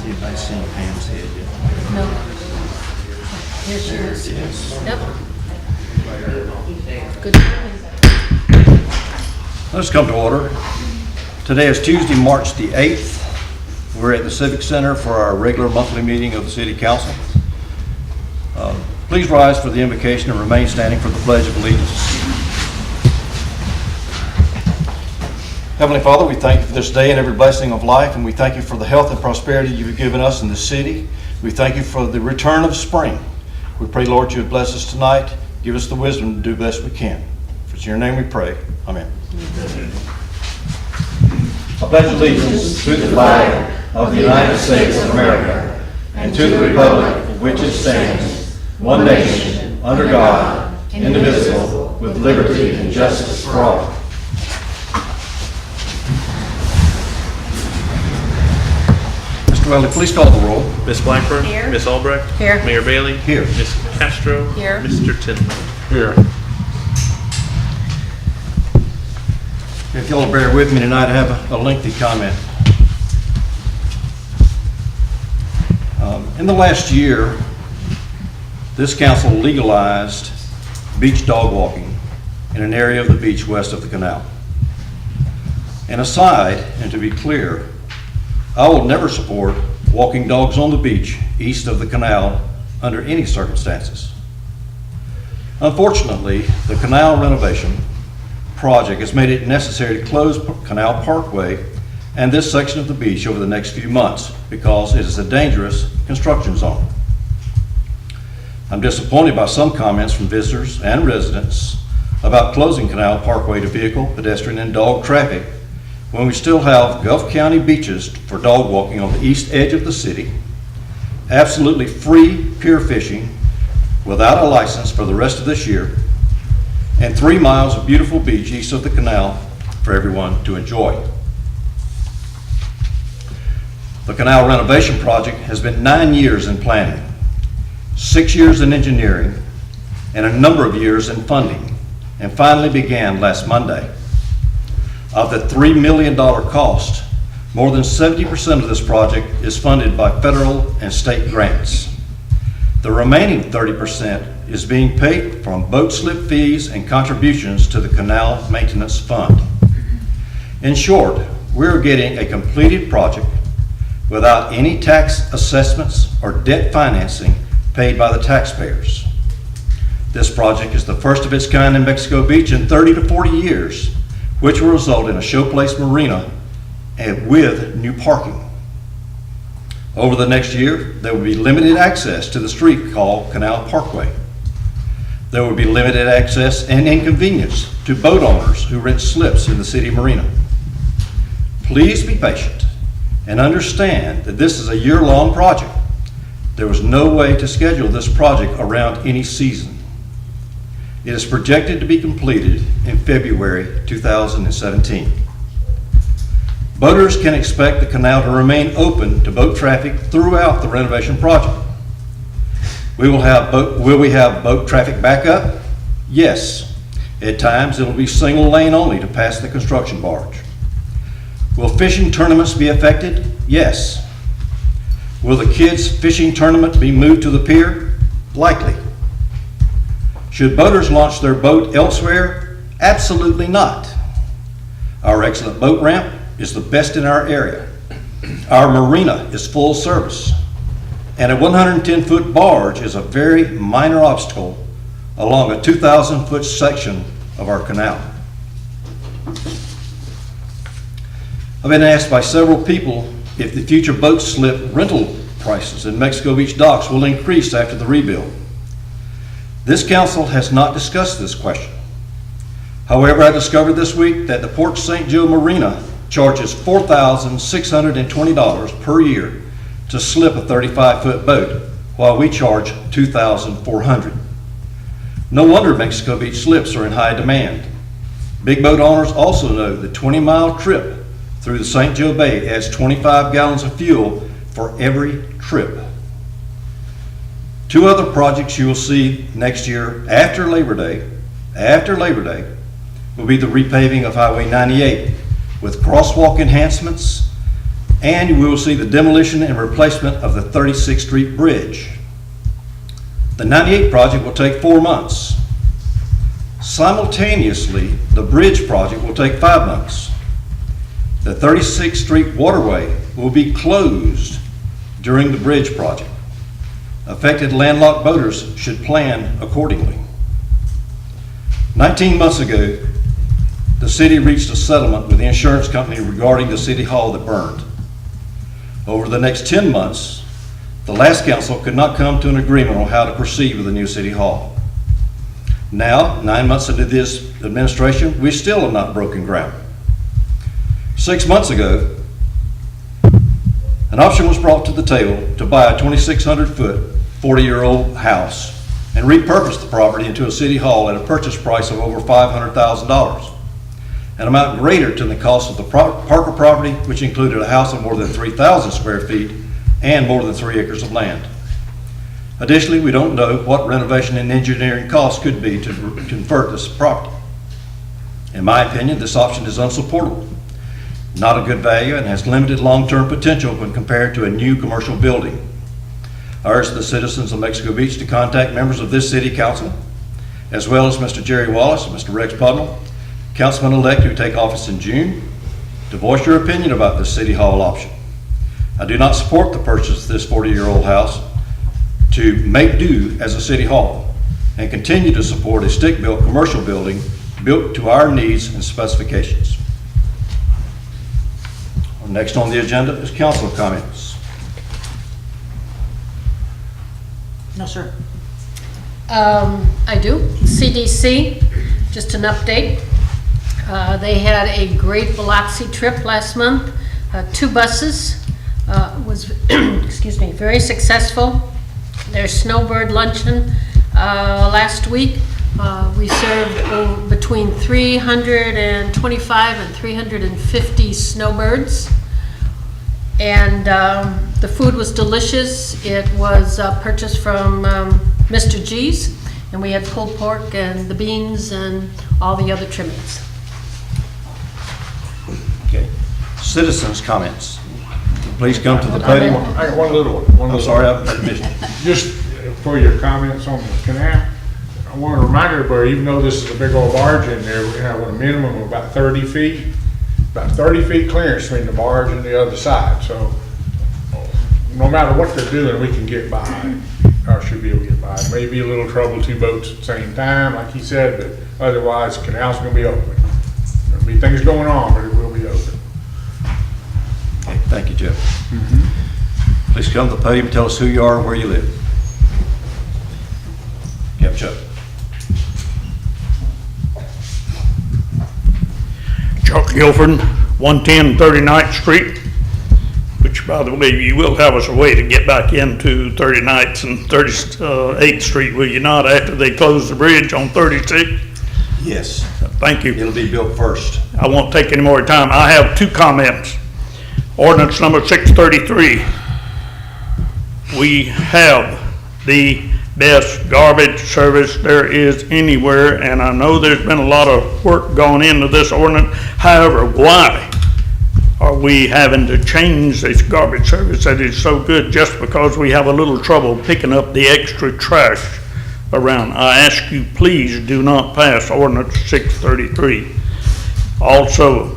Anybody seen Pam's head yet? No. Here she There is. it is. Yep. Good morning. Let's come to order. Today is Tuesday, March the 8th. We're at the Civic Center for our regular monthly meeting of the City Council. Please rise for the invocation and remain standing for the Pledge of Allegiance. Heavenly Father, we thank you for this day and every blessing of life, and we thank you for the health and prosperity you've given us in this city. We thank you for the return of spring. We pray, Lord, you would bless us tonight. Give us the wisdom to do the best we can. For it's in your name we pray. Amen. I pledge allegiance to the flag of the United States of America and to the republic for which it stands, one nation, under God, indivisible, with liberty and justice for all. Mr. Welly, please call the roll. Ms. Blackburn? Here. Ms. Albrecht? Here. Mayor Bailey? Here. Ms. Castro? Here. Mr. Tindall? Here. If you'll bear with me tonight, I have a lengthy comment. In the last year, this council legalized beach dog walking in an area of the beach west of the canal. And aside, and to be clear, I will never support walking dogs on the beach east of the canal under any circumstances. Unfortunately, the canal renovation project has made it necessary to close Canal Parkway and this section of the beach over the next few months because it is a dangerous construction zone. I'm disappointed by some comments from visitors and residents about closing Canal Parkway to vehicle, pedestrian, and dog traffic when we still have Gulf County beaches for dog walking on the east edge of the city, absolutely free pier fishing without a license for the rest of this year, and 3 miles of beautiful beach east of the canal for everyone to enjoy. The canal renovation project has been 9 years in planning, 6 years in engineering, and a number of years in funding, and finally began last Monday. Of the $3 million cost, more than 70% of this project is funded by federal and state grants. The remaining 30% is being paid from boat slip fees and contributions to the Canal Maintenance Fund. In short, we're getting a completed project without any tax assessments or debt financing paid by the taxpayers. This project is the first of its kind in Mexico Beach in 30 to 40 years, which will result in a showplace marina and with new parking. Over the next year, there will be limited access to the street called Canal Parkway. There will be limited access and inconvenience to boat owners who rent slips in the city marina. Please be patient and understand that this is a year-long project. There was no way to schedule this project around any season. It is projected to be completed in February 2017. Boaters can expect the canal to remain open to boat traffic throughout the renovation project. Will we have boat traffic backup? Yes. At times, it will be single lane only to pass the construction barge. Will fishing tournaments be affected? Yes. Will the kids' fishing tournament be moved to the pier? Likely. Should boaters launch their boat elsewhere? Absolutely not. Our excellent boat ramp is the best in our area. Our marina is full service, and a 110-foot barge is a very minor obstacle along a 2,000-foot section of our canal. I've been asked by several people if the future boat slip rental prices in Mexico Beach docks will increase after the rebuild. This council has not discussed this question. However, I discovered this week that the Port St. Joe Marina charges $4,620 per year to slip a 35-foot boat, while we charge $2,400. No wonder Mexico Beach slips are in high demand. Big boat owners also know the 20-mile trip through the St. Joe Bay adds 25 gallons of fuel for every trip. 2 other projects you will see next year after Labor Day will be the repaving of Highway 98 with crosswalk enhancements And you will see the demolition and replacement of the 36th Street Bridge. The 98 project will take 4 months. Simultaneously, the bridge project will take 5 months. The 36th Street waterway will be closed during the bridge project. Affected landlocked boaters should plan accordingly. 19 months ago, the city reached a settlement with the insurance company regarding the city hall that burned. Over the next 10 months, the last council could not come to an agreement on how to proceed with the new city hall. Now, 9 months into this administration, we still have not broken ground. 6 months ago, an option was brought to the table to buy a 2,600-foot, 40-year-old house and repurpose the property into a city hall at a purchase price of over $500,000, an amount greater than the cost of the Parker property, which included a house of more than 3,000 square feet and more than 3 acres of land. Additionally, we don't know what renovation and engineering costs could be to convert this property. In my opinion, this option is unsupportable, not a good value, and has limited long-term potential when compared to a new commercial building. I urge the citizens of Mexico Beach to contact members of this city council, as well as Mr. Jerry Wallace and Mr. Rex Pudnell, councilman-elect who take office in June, to voice your opinion about this city hall option. I do not support the purchase of this 40-year-old house to make do as a city hall, and continue to support a stick-built commercial building built to our needs and specifications. Next on the agenda is council comments. No, sir. I do. CDC, just an update. They had a great Biloxi trip last month. 2 buses was, excuse me, very successful. Their snowbird luncheon last week, we served between 325 and 350 snowbirds. And the food was delicious. It was purchased from Mr. G's, and we had pulled pork and the beans and all the other trimmings. Okay. Citizens' comments. Please come to the podium. I got one little one. I'm sorry, I missed you. Just for your comments on the canal, I want to remind everybody, even though this is a big old barge in there, we have a minimum of about 30 feet, about 30 feet clearance between the barge and the other side. So no matter what they're doing, we can get by, or should be able to get by. It may be a little trouble, 2 boats at the same time, like he said, but otherwise the canal's going to be open. There'll be things going on, but it will be open. Okay, thank you, Jeff. Please come to the podium and tell us who you are and where you live. Yep, Chuck. Chuck Guilford, 110 39th Street, which, by the way, you will have us a way to get back into 39th and 38th Street, will you not, after they close the bridge on 36? Yes. Thank you. It'll be built first. I won't take any more time. I have 2 comments. Ordinance number 633. We have the best garbage service there is anywhere, and I know there's been a lot of work gone into this ordinance. However, why are we having to change this garbage service that is so good just because we have a little trouble picking up the extra trash around? I ask you, please do not pass ordinance 633. Also,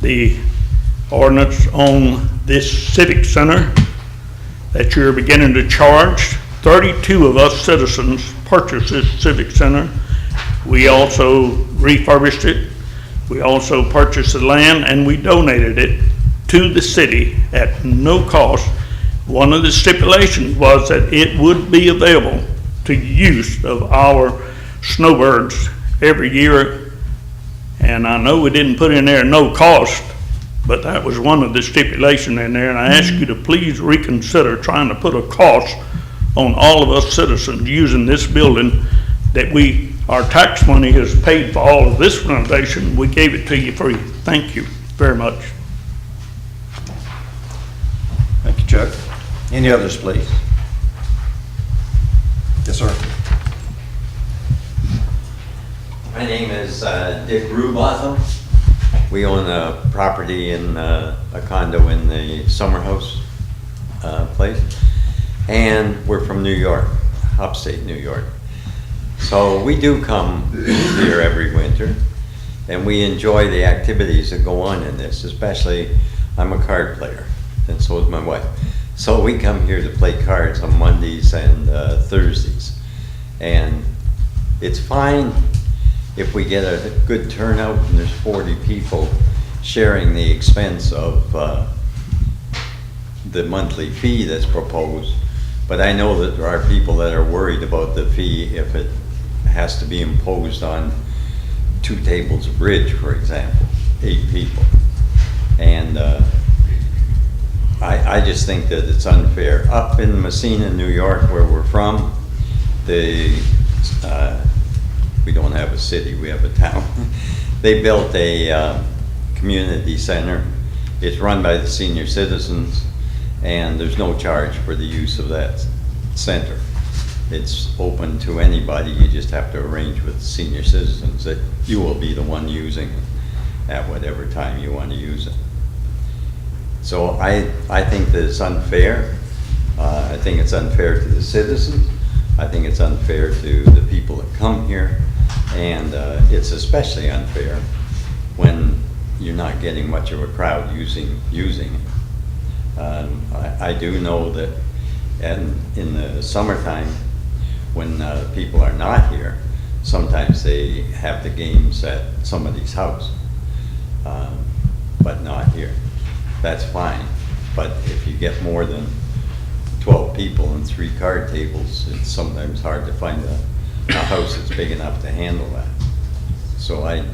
the ordinance on this civic center that you're beginning to charge. 32 of us citizens purchased this civic center. We also refurbished it. We also purchased the land and we donated it to the city at no cost. One of the stipulations was that it would be available to use of our snowbirds every year. And I know we didn't put in there no cost, but that was one of the stipulations in there. And I ask you to please reconsider trying to put a cost on all of us citizens using this building that our tax money has paid for all of this renovation. We gave it to you free. Thank you very much. Thank you, Chuck. Any others, please? Yes, sir. My name is Dick Rubottom. We own a property in a condo in the summer house place. And we're from New York, upstate New York. So we do come here every winter, and we enjoy the activities that go on in this, especially I'm a card player, and so is my wife. So we come here to play cards on Mondays and Thursdays. And it's fine if we get a good turnout and there's 40 people sharing the expense of the monthly fee that's proposed. But I know that there are people that are worried about the fee if it has to be imposed on 2 tables of bridge, for example, 8 people. And I just think that it's unfair. Up in Messina, New York, where we're from, we don't have a city, we have a town. They built a community center. It's run by the senior citizens, and there's no charge for the use of that center. It's open to anybody. You just have to arrange with the senior citizens that you will be the one using it at whatever time you want to use it. So I think that it's unfair. I think it's unfair to the citizens. I think it's unfair to the people that come here. And it's especially unfair when you're not getting much of a crowd using it. I do know that in the summertime, when people are not here, sometimes they have the games at somebody's house, but not here. That's fine. But if you get more than 12 people and 3 card tables, it's sometimes hard to find a house that's big enough to handle that. So I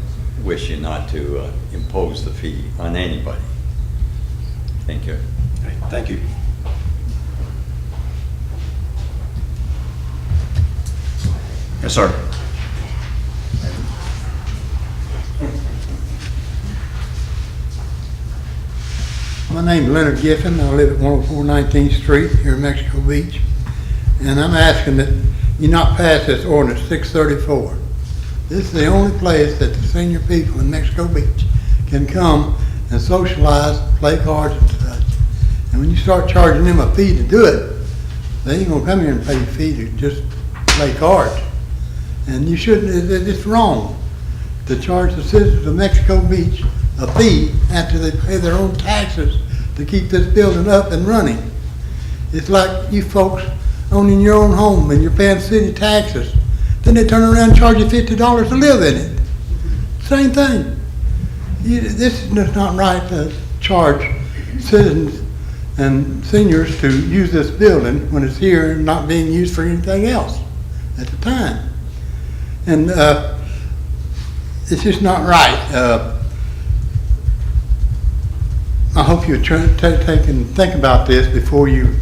wish you not to impose the fee on anybody. Thank you. Okay, thank you. Yes, sir. My name's Leonard Giffen. I live at 104 19th Street here in Mexico Beach. And I'm asking that you not pass this ordinance 634. This is the only place that the senior people in Mexico Beach can come and socialize, play cards and such. And when you start charging them a fee to do it, they ain't gonna come here and pay a fee to just play cards. And you shouldn't, it's wrong to charge the citizens of Mexico Beach a fee after they pay their own taxes to keep this building up and running. It's like you folks owning your own home and you're paying city taxes. Then they turn around and charge you $50 to live in it. Same thing. This is just not right to charge citizens and seniors to use this building when it's here and not being used for anything else at the time. And it's just not right. I hope you take and think about this before you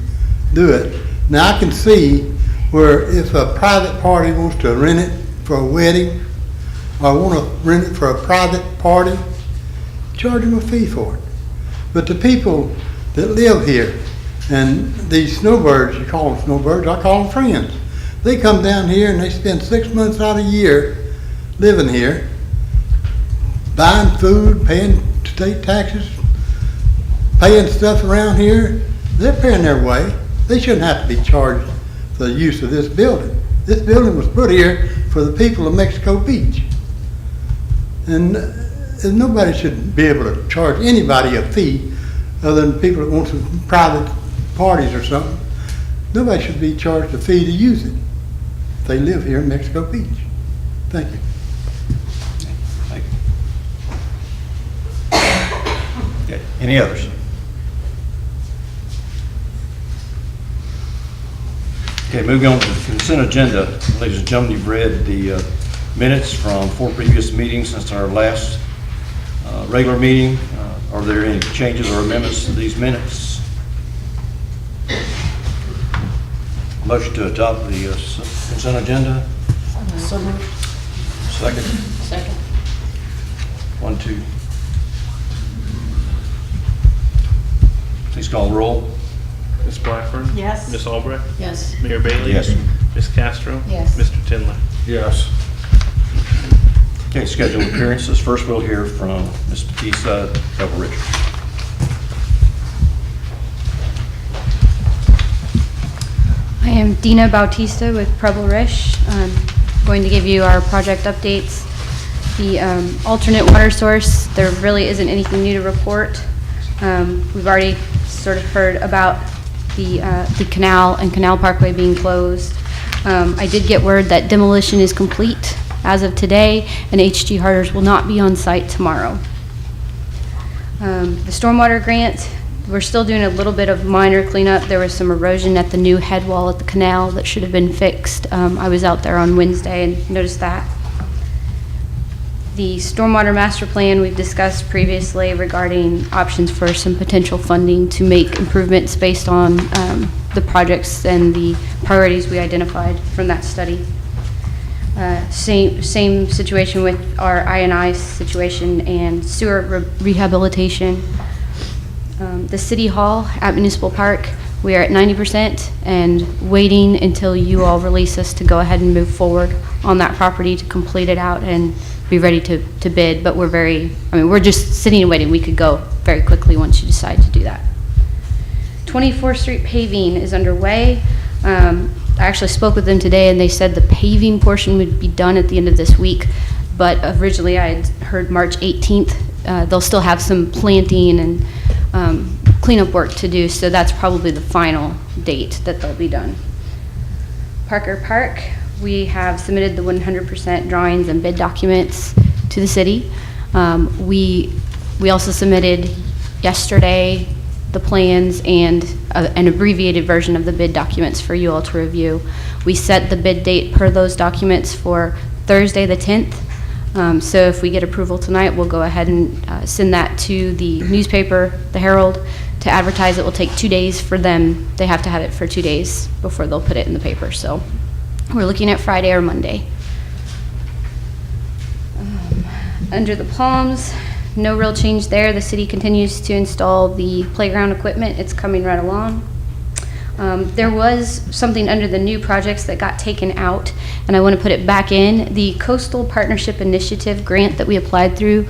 do it. Now I can see where if a private party wants to rent it for a wedding or want to rent it for a private party, charge them a fee for it. But the people that live here and these snowbirds, you call them snowbirds, I call them friends. They come down here and they spend 6 months out of the year living here, buying food, paying state taxes, paying stuff around here. They're paying their way. They shouldn't have to be charged for the use of this building. This building was put here for the people of Mexico Beach. And nobody should be able to charge anybody a fee other than people that want some private parties or something. Nobody should be charged a fee to use it if they live here in Mexico Beach. Thank you. Thank you. Okay, any others? Okay, moving on to the consent agenda. Ladies and gentlemen, you've read the minutes from 4 previous meetings since our last regular meeting. Are there any changes or amendments to these minutes? Motion to adopt the consent agenda. So moved. Second. Second. 1, 2. Please call the roll. Ms. Blackburn? Yes. Ms. Albrecht? Yes. Mayor Bailey? Yes. Ms. Castro? Yes. Mr. Tindler? Yes. Okay, scheduled appearances. First, we'll hear from Ms. Batista Pebble Ridge. I am Dina Bautista with Preble Rish. I'm going to give you our project updates. The alternate water source, there really isn't anything new to report. We've already sort of heard about the canal and Canal Parkway being closed. I did get word that demolition is complete as of today, and H.G. Harders will not be on site tomorrow. The stormwater grant, we're still doing a little bit of minor cleanup. There was some erosion at the new head wall at the canal that should have been fixed. I was out there on Wednesday and noticed that. The stormwater master plan we've discussed previously regarding options for some potential funding to make improvements based on the projects and the priorities we identified from that study. Same situation with our I&I situation and sewer rehabilitation. The City Hall at Municipal Park, we are at 90% and waiting until you all release us to go ahead and move forward on that property to complete it out and be ready to bid. But we're just sitting and waiting. We could go very quickly once you decide to do that. 24th Street paving is underway. I actually spoke with them today and they said the paving portion would be done at the end of this week, but originally I had heard March 18th. They'll still have some planting and cleanup work to do, so that's probably the final date that they'll be done. Parker Park, we have submitted the 100% drawings and bid documents to the city. We also submitted yesterday the plans and an abbreviated version of the bid documents for you all to review. We set the bid date per those documents for Thursday the 10th. So if we get approval tonight, we'll go ahead and send that to the newspaper, the Herald, to advertise. It will take 2 days for them. They have to have it for 2 days before they'll put it in the paper. So we're looking at Friday or Monday. Under the Palms, no real change there. The city continues to install the playground equipment. It's coming right along. There was something under the new projects that got taken out, and I want to put it back in. The Coastal Partnership Initiative grant that we applied through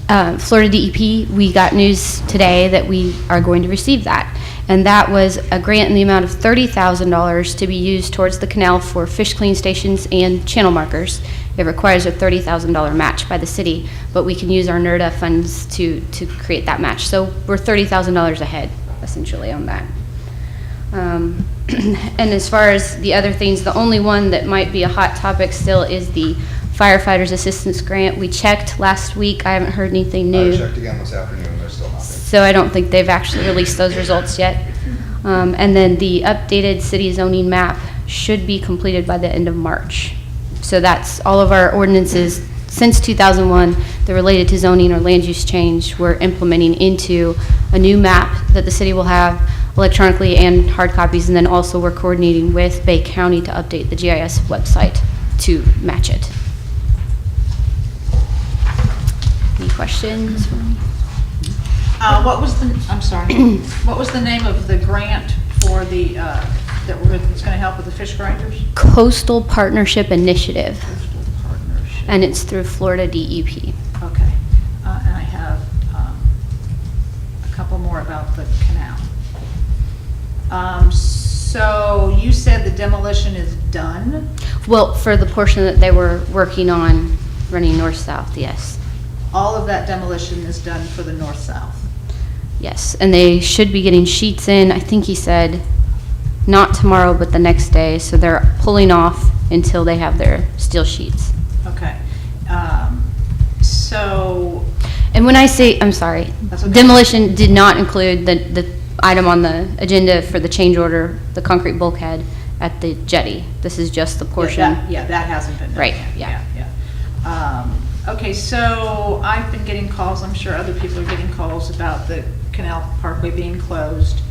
Florida DEP, we got news today that we are going to receive that. And that was a grant in the amount of $30,000 to be used towards the canal for fish clean stations and channel markers. It requires a $30,000 match by the city, but we can use our NERDA funds to create that match. So we're $30,000 ahead, essentially, on that. And as far as the other things, the only one that might be a hot topic still is the firefighters assistance grant. We checked last week. I haven't heard anything new. I checked again this afternoon, there's still nothing. So I don't think they've actually released those results yet. And then the updated city zoning map should be completed by the end of March. So that's all of our ordinances since 2001 that related to zoning or land use change we're implementing into a new map that the city will have electronically and hard copies, and then also we're coordinating with Bay County to update the GIS website to match it. Any questions? What was the name of the grant for the, that's gonna help with the fish grinders? Coastal Partnership Initiative, Coastal Partnership. and it's through Florida DEP. Okay, and I have a couple more about the canal. So you said the demolition is done? Well, for the portion that they were working on running north-south, yes. All of that demolition is done for the north-south? Yes, and they should be getting sheets in, I think he said, not tomorrow, but the next day, so they're pulling off until they have their steel sheets. Okay, so, And when I say, I'm sorry, That's okay. demolition did not include the item on the agenda for the change order, the concrete bulkhead at the jetty. This is just the portion. that hasn't been done Right, yet. Yeah. Okay, so I've been getting calls, I'm sure other people are getting calls about the Canal Parkway being closed.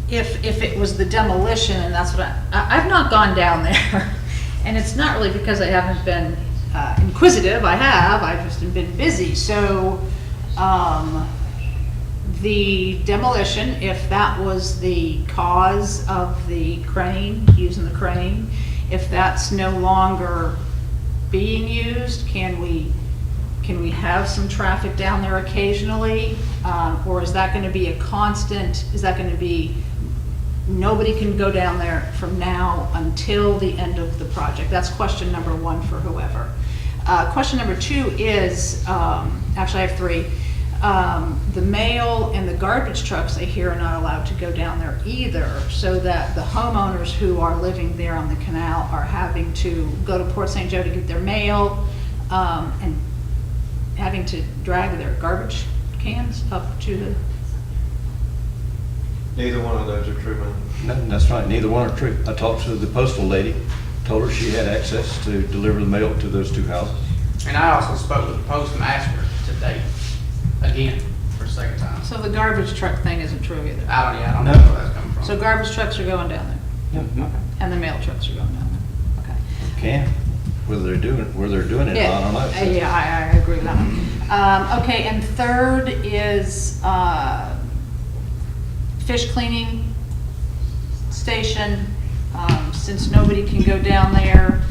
If it was the demolition, and that's what I've not gone down there, and it's not really because I haven't been inquisitive, I've just been busy, so, the demolition, if that was the cause of the crane, using the crane, if that's no longer being used, can we have some traffic down there occasionally? Or is that gonna be a constant, is that gonna be, nobody can go down there from now until the end of the project? That's question number one for whoever. Question number two is, actually I have three. The mail and the garbage trucks, I hear, are not allowed to go down there either, so that the homeowners who are living there on the canal are having to go to Port St. Joe to get their mail, and having to drag their garbage cans up to the, Neither one of those are true, man. No, that's right, neither one are true. I talked to the postal lady, told her she had access to deliver the mail to those two houses. And I also spoke with the postmaster today, again, for the second time. so the garbage truck thing isn't true either. I don't know No. where that's coming from. So garbage trucks are going down there, and the mail trucks are going down there, okay. Can, whether they're doing it or not, I don't know. Yeah, I agree with that one. Okay, and third is, fish cleaning station. Since nobody can go down there,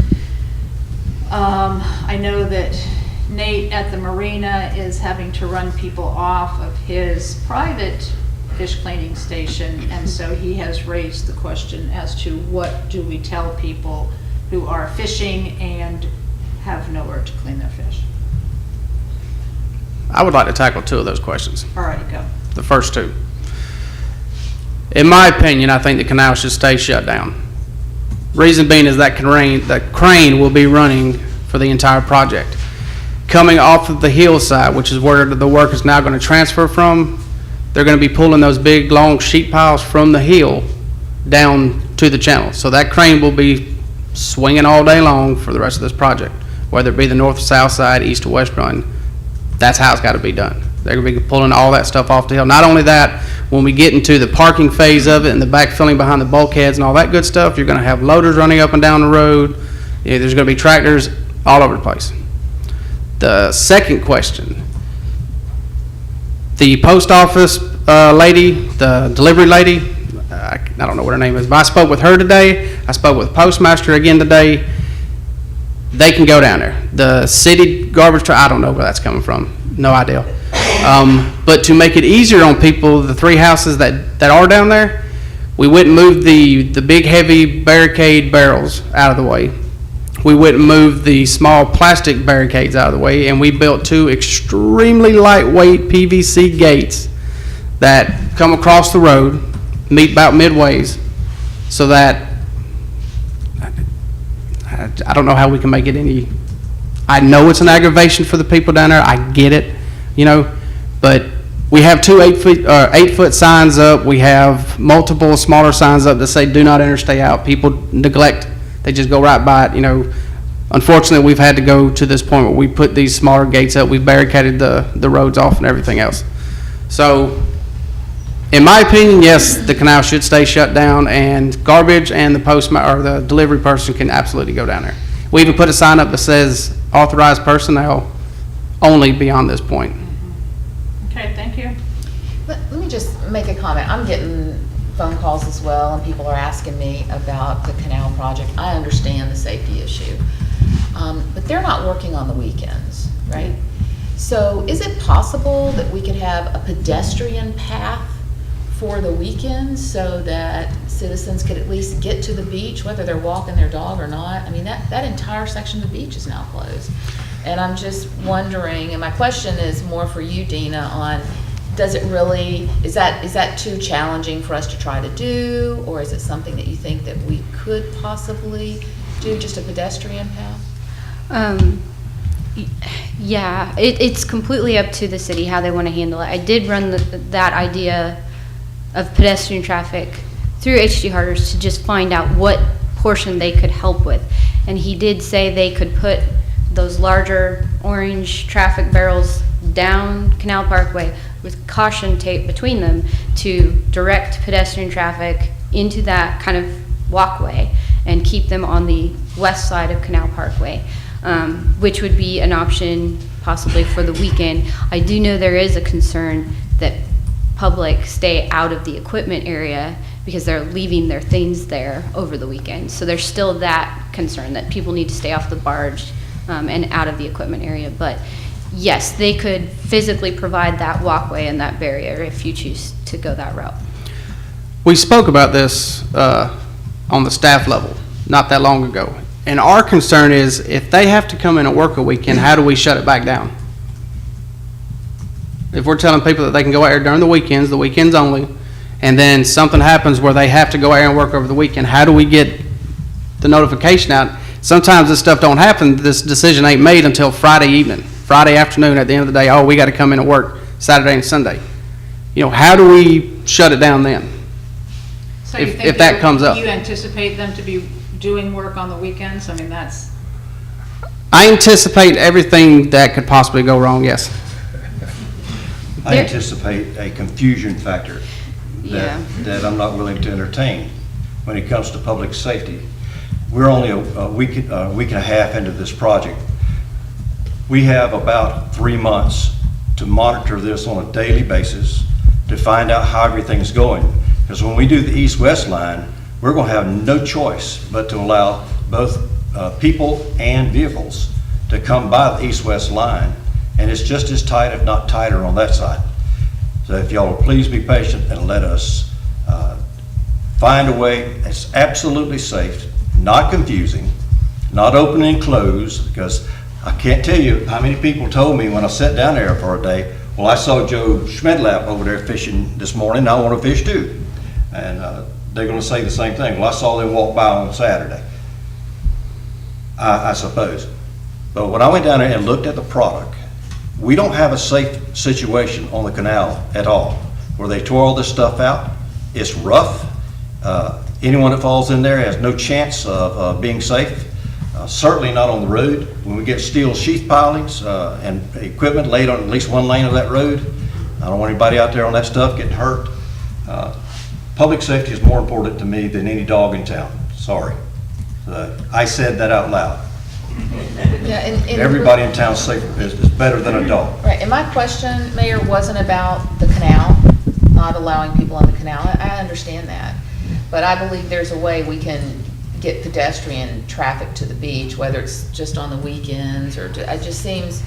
I know that Nate at the marina is having to run people off of his private fish cleaning station, and so he has raised the question as to what do we tell people who are fishing and have nowhere to clean their fish. I would like to tackle two of those questions. All right, go. The first two. In my opinion, I think the canal should stay shut down. Reason being is that crane will be running for the entire project. Coming off of the hillside, which is where the work is now going to transfer from, they're going to be pulling those big, long sheet piles from the hill down to the channel. So that crane will be swinging all day long for the rest of this project, whether it be the north or south side, east or west run. That's how it's got to be done. They're going to be pulling all that stuff off the hill. Not only that, when we get into the parking phase of it and the backfilling behind the bulkheads and all that good stuff, you're going to have loaders running up and down the road. Yeah, there's going to be tractors all over the place. The second question, the post office lady, the delivery lady, I don't know what her name is, but I spoke with her today. I spoke with Postmaster again today. They can go down there. The city garbage truck, I don't know where that's coming from. No idea. But to make it easier on people, the three houses that are down there, we went and moved the big heavy barricade barrels out of the way. We went and moved the small plastic barricades out of the way, and we built two extremely lightweight PVC gates that come across the road, meet about midways, so that I don't know how we can make it any. I know it's an aggravation for the people down there. I get it, you know, but we have two 8-foot signs up. We have multiple smaller signs up that say "Do not enter, stay out." People neglect; they just go right by it. You know, unfortunately, we've had to go to this point where we put these smaller gates up. We've barricaded the roads off and everything else. So, in my opinion, yes, the canal should stay shut down, and garbage and the delivery person can absolutely go down there. We even put a sign up that says "Authorized personnel only beyond this point." Okay, thank you. Let me just make a comment. I'm getting phone calls as well, and people are asking me about the canal project. I understand the safety issue, but they're not working on the weekends, right? So is it possible that we could have a pedestrian path for the weekends so that citizens could at least get to the beach, whether they're walking their dog or not? I mean, that entire section of the beach is now closed. And I'm just wondering, and my question is more for you, Dina, on does it really, is that too challenging for us to try to do? Or is it something that you think that we could possibly do, just a pedestrian path? Yeah, it's completely up to the city how they want to handle it. I did run that idea of pedestrian traffic through H.D. Harder's to just find out what portion they could help with. And he did say they could put those larger orange traffic barrels down Canal Parkway with caution tape between them to direct pedestrian traffic into that kind of walkway and keep them on the west side of Canal Parkway, which would be an option possibly for the weekend. I do know there is a concern that public stay out of the equipment area because they're leaving their things there over the weekend. So there's still that concern that people need to stay off the barge and out of the equipment area. But yes, they could physically provide that walkway and that barrier if you choose to go that route. We spoke about this on the staff level not that long ago. And our concern is if they have to come in and work a weekend, how do we shut it back down? If we're telling people that they can go out there during the weekends only, and then something happens where they have to go out there and work over the weekend, how do we get the notification out? Sometimes this stuff don't happen, this decision ain't made until Friday evening, Friday afternoon at the end of the day, oh, we gotta come in and work Saturday and Sunday. You know, how do we shut it down then? So you If think that comes up. You anticipate them to be doing work on the weekends? I mean, that's, I anticipate everything that could possibly go wrong, yes. I anticipate a confusion factor Yeah. that I'm not willing to entertain when it comes to public safety. We're only a week and a half into this project. We have about 3 months to monitor this on a daily basis to find out how everything's going. Because when we do the east-west line, we're going to have no choice but to allow both people and vehicles to come by the east-west line, and it's just as tight, if not tighter, on that side. So if y'all will please be patient and let us find a way that's absolutely safe, not confusing, not open and closed, because I can't tell you how many people told me when I sat down there for a day, well, I saw Joe Schmedlap over there fishing this morning, I want to fish too. And they're going to say the same thing. Well, I saw them walk by on Saturday, I suppose. But when I went down there and looked at the product, we don't have a safe situation on the canal at all, where they tore all this stuff out. It's rough. Anyone that falls in there has no chance of being safe. Certainly not on the road. When we get steel sheath pilings and equipment laid on at least one lane of that road, I don't want anybody out there on that stuff getting hurt. Public safety is more important to me than any dog in town. Sorry. I said that out loud. Yeah, and Everybody in town is better than a dog. Right, and my question, Mayor, wasn't about the canal, not allowing people on the canal. I understand that. But I believe there's a way we can get pedestrian traffic to the beach, whether it's just on the weekends or it just seems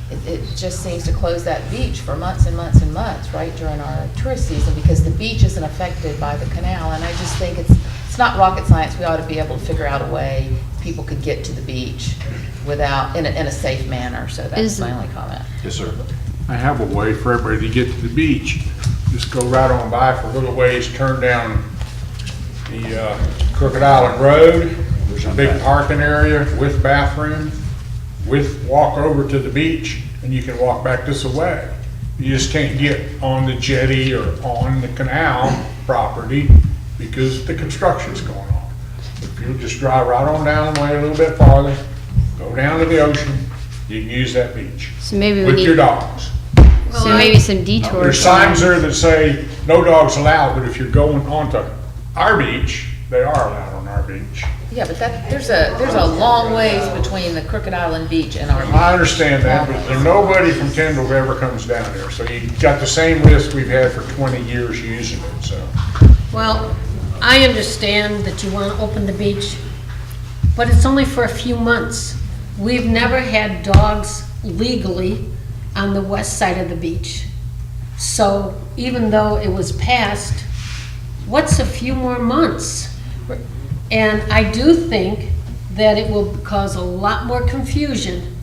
to close that beach for months and months and months, right, during our tourist season, because the beach isn't affected by the canal. And I just think it's not rocket science. We ought to be able to figure out a way people could get to the beach without, in a safe manner. So that's my only comment. Yes, sir. I have a way for everybody to get to the beach. Just go right on by for a little ways, turn down the Crooked Island Road. There's a big parking area with bathroom, walk over to the beach, and you can walk back this way. You just can't get on the jetty or on the canal property because the construction's going on. If you just drive right on down the way a little bit farther, go down to the ocean, you can use that beach So maybe we with your need, dogs. so maybe some detours. There's signs there that say no dogs allowed, but if you're going onto our beach, they are allowed on our beach. Yeah, but there's a long ways between the Crooked Island Beach and our beach. I understand that, but nobody from Kendall ever comes down there, so you got the same risk we've had for 20 years using it, so. Well, I understand that you want to open the beach, but it's only for a few months. We've never had dogs legally on the west side of the beach. So even though it was passed, what's a few more months? And I do think that it will cause a lot more confusion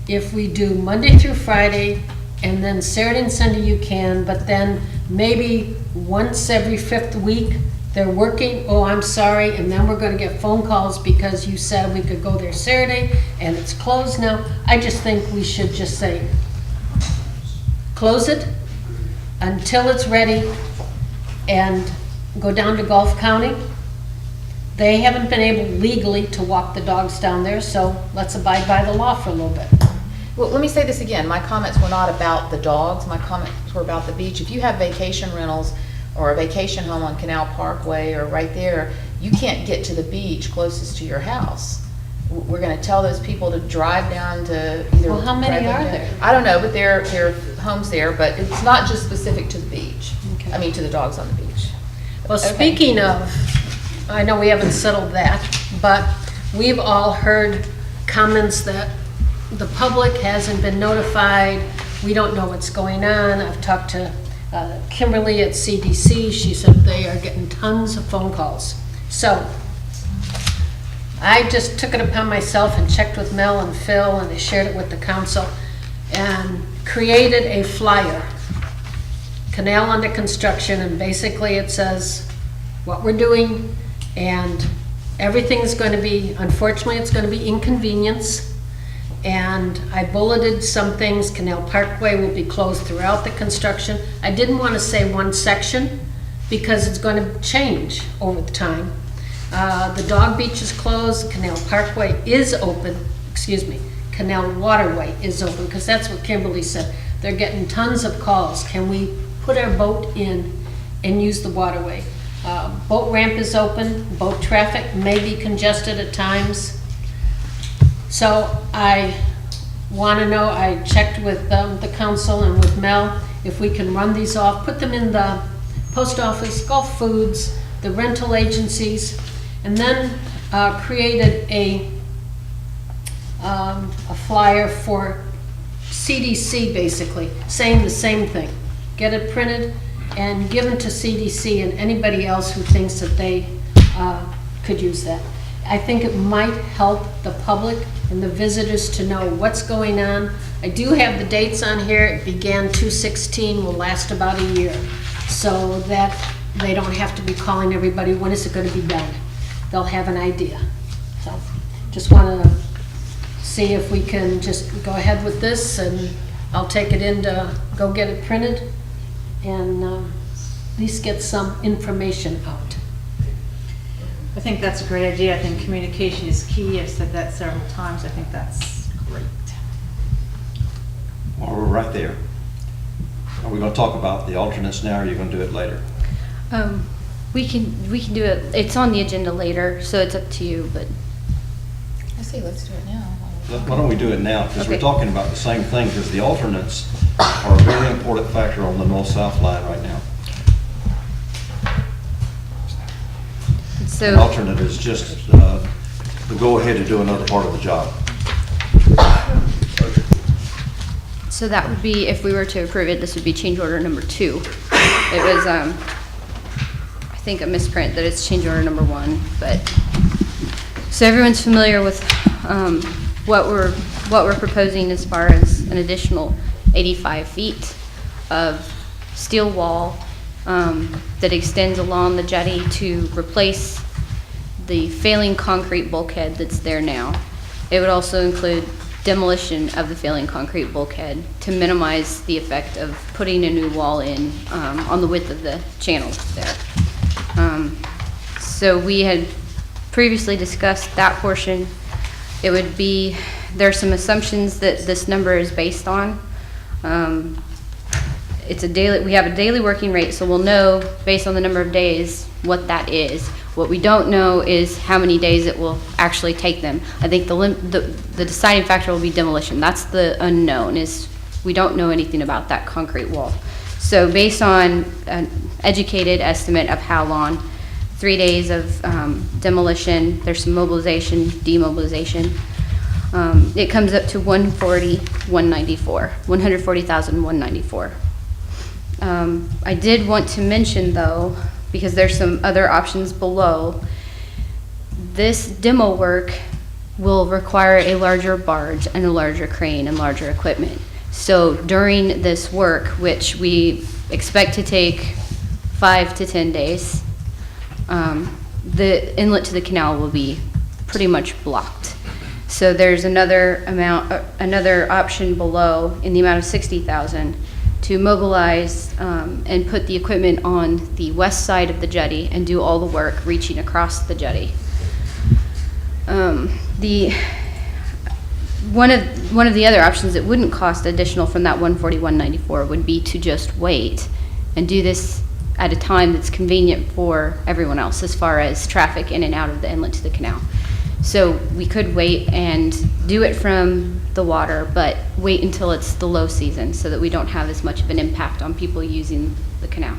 if we do Monday through Friday, and then Saturday and Sunday you can, but then maybe once every 5th week, they're working, oh, I'm sorry, and then we're gonna get phone calls because you said we could go there Saturday, and it's closed now. I just think we should just say, close it until it's ready, and go down to Gulf County. They haven't been able legally to walk the dogs down there, so let's abide by the law for a little bit. Well, let me say this again. My comments were not about the dogs. My comments were about the beach. If you have vacation rentals or a vacation home on Canal Parkway or right there, you can't get to the beach closest to your house. We're going to tell those people to drive down to either. Well, how many drive are down- there? I don't know, but there are homes there, but it's not just specific to the beach. Okay. I mean, to the dogs on the beach. Well, Okay. speaking of, I know we haven't settled that, but we've all heard comments that the public hasn't been notified, we don't know what's going on. I've talked to Kimberly at CDC, she said they are getting tons of phone calls. So, I just took it upon myself and checked with Mel and Phil, and I shared it with the council, and created a flyer. Canal under construction, and basically it says what we're doing, and everything's going to be, unfortunately, it's going to be inconvenience. And I bulleted some things. Canal Parkway will be closed throughout the construction. I didn't want to say one section because it's going to change over the time. The dog beach is closed, Canal Parkway is open, excuse me, Canal Waterway is open, because that's what Kimberly said. They're getting tons of calls. Can we put our boat in and use the waterway? Boat ramp is open, boat traffic may be congested at times. So I want to know, I checked with the council and with Mel, if we can run these off, put them in the post office, Gulf Foods, the rental agencies, and then created a flyer for CDC, basically, saying the same thing. Get it printed and given to CDC and anybody else who thinks that they could use that. I think it might help the public and the visitors to know what's going on. I do have the dates on here. It began 2/16, will last about a year, so that they don't have to be calling everybody, when is it going to be done? They'll have an idea. So just want to see if we can just go ahead with this, and I'll take it in to go get it printed and at least get some information out. I think that's a great idea. I think communication is key. I've said that several times. I think that's great. Well, we're right there. Are we going to talk about the alternates now, or are you going to do it later? We can do it, it's on the agenda later, so it's up to you, but. I see, let's do it now. Why don't we do it now? Because we're Okay. talking about the same thing, because the alternates are a very important factor on the north-south line right now. An So, alternate is just the go-ahead to do another part of the job. so that would be, if we were to approve it, this would be change order number 2. It was, I think a misprint that it's change order number 1, but, so everyone's familiar with what we're proposing as far as an additional 85 feet of steel wall that extends along the jetty to replace the failing concrete bulkhead that's there now. It would also include demolition of the failing concrete bulkhead to minimize the effect of putting a new wall in on the width of the channel there. So we had previously discussed that portion. It would be, there are some assumptions that this number is based on. It's a daily, we have a daily working rate, so we'll know based on the number of days what that is. What we don't know is how many days it will actually take them. I think the deciding factor will be demolition. That's the unknown, is we don't know anything about that concrete wall. So based on an educated estimate of how long, 3 days of demolition, there's some mobilization, demobilization. It comes up to $140,194. I did want to mention though, because there's some other options below, this demo work will require a larger barge and a larger crane and larger equipment. So during this work, which we expect to take 5 to 10 days, the inlet to the canal will be pretty much blocked. So there's another option below in the amount of $60,000 to mobilize and put the equipment on the west side of the jetty and do all the work reaching across the jetty. One of the other options that wouldn't cost additional from that 141.94 would be to just wait and do this at a time that's convenient for everyone else as far as traffic in and out of the inlet to the canal. So we could wait and do it from the water, but wait until it's the low season so that we don't have as much of an impact on people using the canal.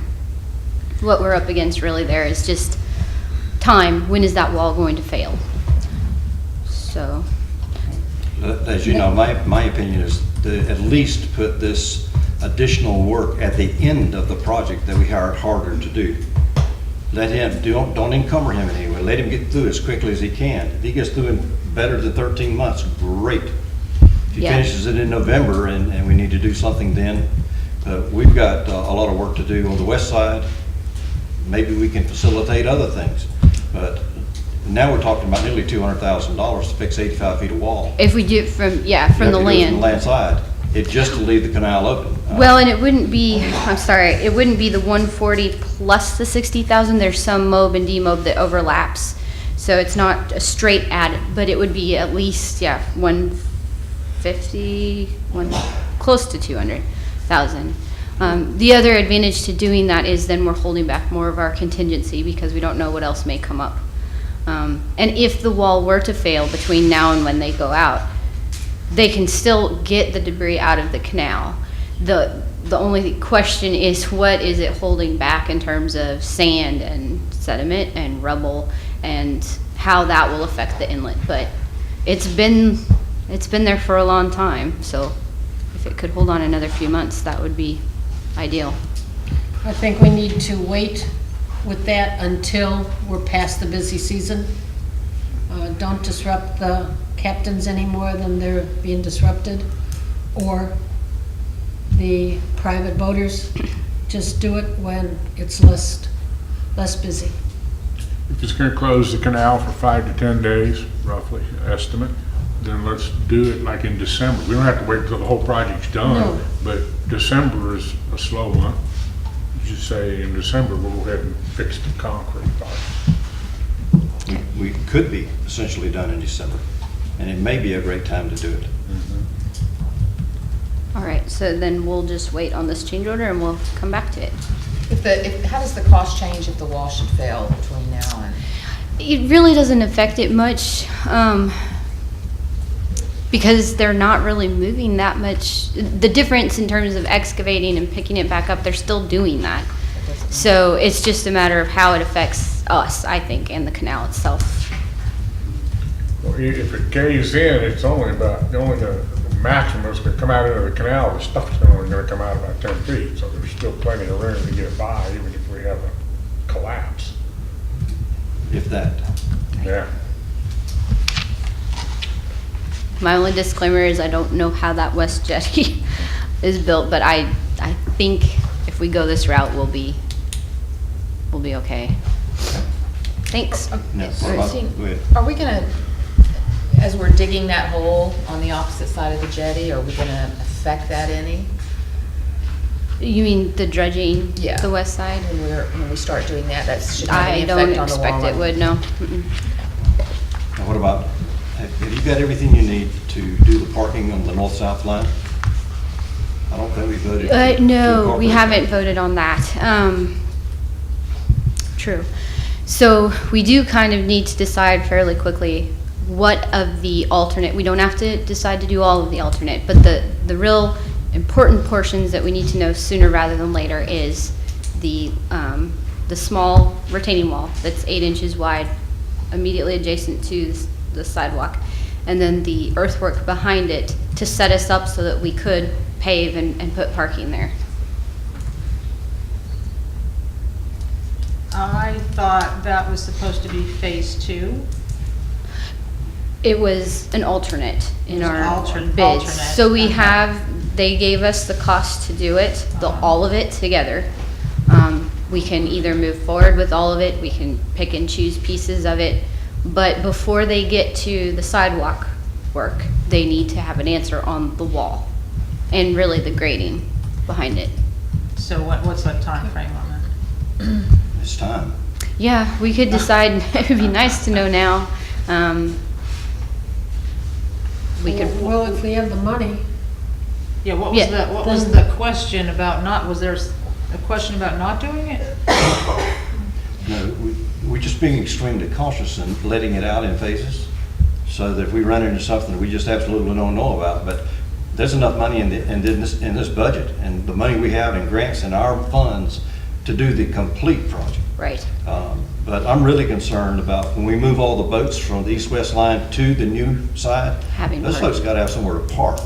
what we're up against really there is just time. When is that wall going to fail? So, As you know, my opinion is to at least put this additional work at the end of the project that we hired harder to do. Let him, don't encumber him in any way. Let him get through as quickly as he can. If he gets through in better than 13 months, great. If he Yeah. finishes it in November and we need to do something then, we've got a lot of work to do on the west side. Maybe we can facilitate other things. But now we're talking about nearly $200,000 to fix 85 feet of wall. if we do it from, from the You have to do it From the land. land side. It just to leave the canal open. Well, and it wouldn't be, I'm sorry, it wouldn't be the 140 plus the 60,000. There's some mob and demob that overlaps. So it's not a straight add, but it would be at least, 150, close to 200,000. The other advantage to doing that is then we're holding back more of our contingency because we don't know what else may come up. And if the wall were to fail between now and when they go out, they can still get the debris out of the canal. The only question is, what is it holding back in terms of sand and sediment and rubble, and how that will affect the inlet. But it's been there for a long time, so if it could hold on another few months, that would be ideal. I think we need to wait with that until we're past the busy season. Don't disrupt the captains any more than they're being disrupted, or the private boaters. Just do it when it's less busy. If it's gonna close the canal for 5 to 10 days, roughly, estimate, then let's do it like in December. We don't have to wait until the whole project's done, No. but December is a slow month. You say in December, we'll go ahead and fix the concrete part. We could be essentially done in December, and it may be a great time to do it. All right, so then we'll just wait on this change order and we'll come back to it. How does the cost change if the wall should fail between now and? It really doesn't affect it much, because they're not really moving that much. The difference in terms of excavating and picking it back up, they're still doing that. So it's just a matter of how it affects us, I think, and the canal itself. Well, if it caves in, it's only about, the maximum that's gonna come out into the canal, the stuff's only gonna come out about 10 feet, so there's still plenty of room to get by, even if we have a collapse. If that. Yeah. My only disclaimer is I don't know how that west jetty is built, but I think if we go this route, we'll be okay. Thanks. No, Christine, go ahead. are we gonna, as we're digging that hole on the opposite side of the jetty, are we gonna affect that any? You mean the dredging, Yeah. the west side? When we start doing that, that should have I any don't effect on the wall? expect it would, no. Mm-mm. Now, what about, have you got everything you need to do the parking on the north-south line? I don't think we voted. to No, we incorporate haven't that. voted on that. True. So we do kind of need to decide fairly quickly what of the alternate, we don't have to decide to do all of the alternate, but the real important portions that we need to know sooner rather than later is the small retaining wall that's 8 inches wide, immediately adjacent to the sidewalk, and then the earthwork behind it to set us up so that we could pave and put parking there. I thought that was supposed to be phase 2. It was an alternate in our Alternate, bids. So we okay. they gave us the cost to do it, all of it together. We can either move forward with all of it, we can pick and choose pieces of it, but before they get to the sidewalk work, they need to have an answer on the wall and really the grading behind it. So what's the time frame on that? It's time. Yeah, we could decide, it would be nice to know now. We could, Well, if we have the money, Yeah, what Yeah. was the question about was there a question about not doing it? No, we're just being extremely cautious and letting it out in phases, so that if we run into something that we just absolutely don't know about, but there's enough money in this budget, and the money we have in grants and our funds to do the complete project. Right. But I'm really concerned about when we move all the boats from the east-west line to the new side, Having those park. folks gotta have somewhere to park.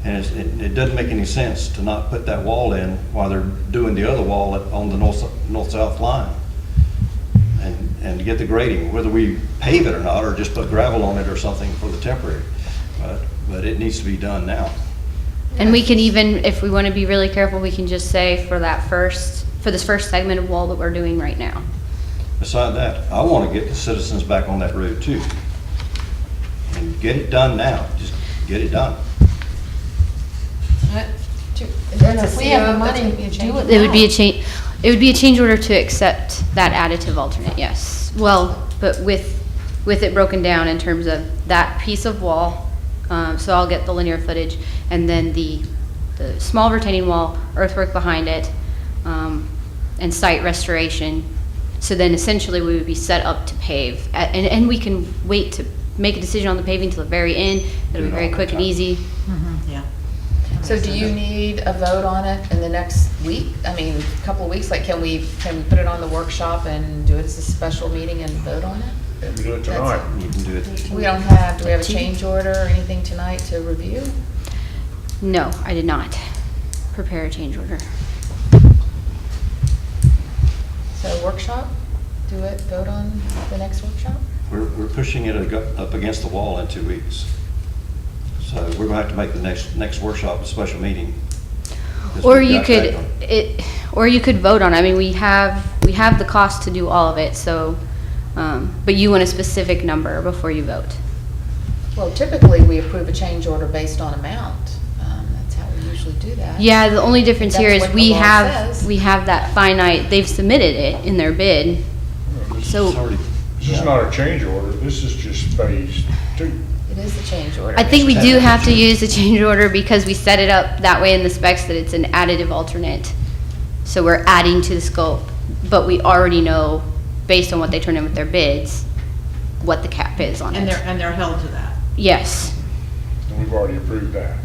And it doesn't make any sense to not put that wall in while they're doing the other wall on the north-south line. And to get the grading, whether we pave it or not, or just put gravel on it or something for the temporary. But it needs to be done now. And we can even, if we want to be really careful, we can just say for this first segment of wall that we're doing right now. Beside that, I want to get the citizens back on that road too. And get it done now, just get it done. If we have the money, do it. It would be a change, it would be a change order to accept that additive alternate, yes. Well, but with it broken down in terms of that piece of wall, so I'll get the linear footage, and then the small retaining wall, earthwork behind it, and site restoration. So then essentially we would be set up to pave, and we can wait to make a decision on the paving till the very end. It'll be very quick and easy. Yeah. So do you need a vote on it in the next week? I mean, a couple of weeks, like can we put it on the workshop and do it as a special meeting and vote on it? And we do it tonight. You can do it. We don't have, do we have a change order or anything tonight to review? No, I did not prepare a change order. So workshop, do it, vote on the next workshop? We're pushing it up against the wall in 2 weeks. So we're gonna have to make the next workshop a special meeting. because Or we've you got could, that one. or you could vote on it. I mean, we have the cost to do all of it, so, but you want a specific number before you vote. Well, typically, we approve a change order based on amount. That's how we usually do that. Yeah, the only difference here That's is what the law says. we have that finite, they've submitted it in their bid. So- It's already- This is not a change order, this is just phase 2. It is the change order. I think we do have to use the change order because we set it up that way in the specs that it's an additive alternate. So we're adding to the scope, but we already know, based on what they turn in with their bids, what the cap is on And it. they're held to that. Yes. And we've already approved that.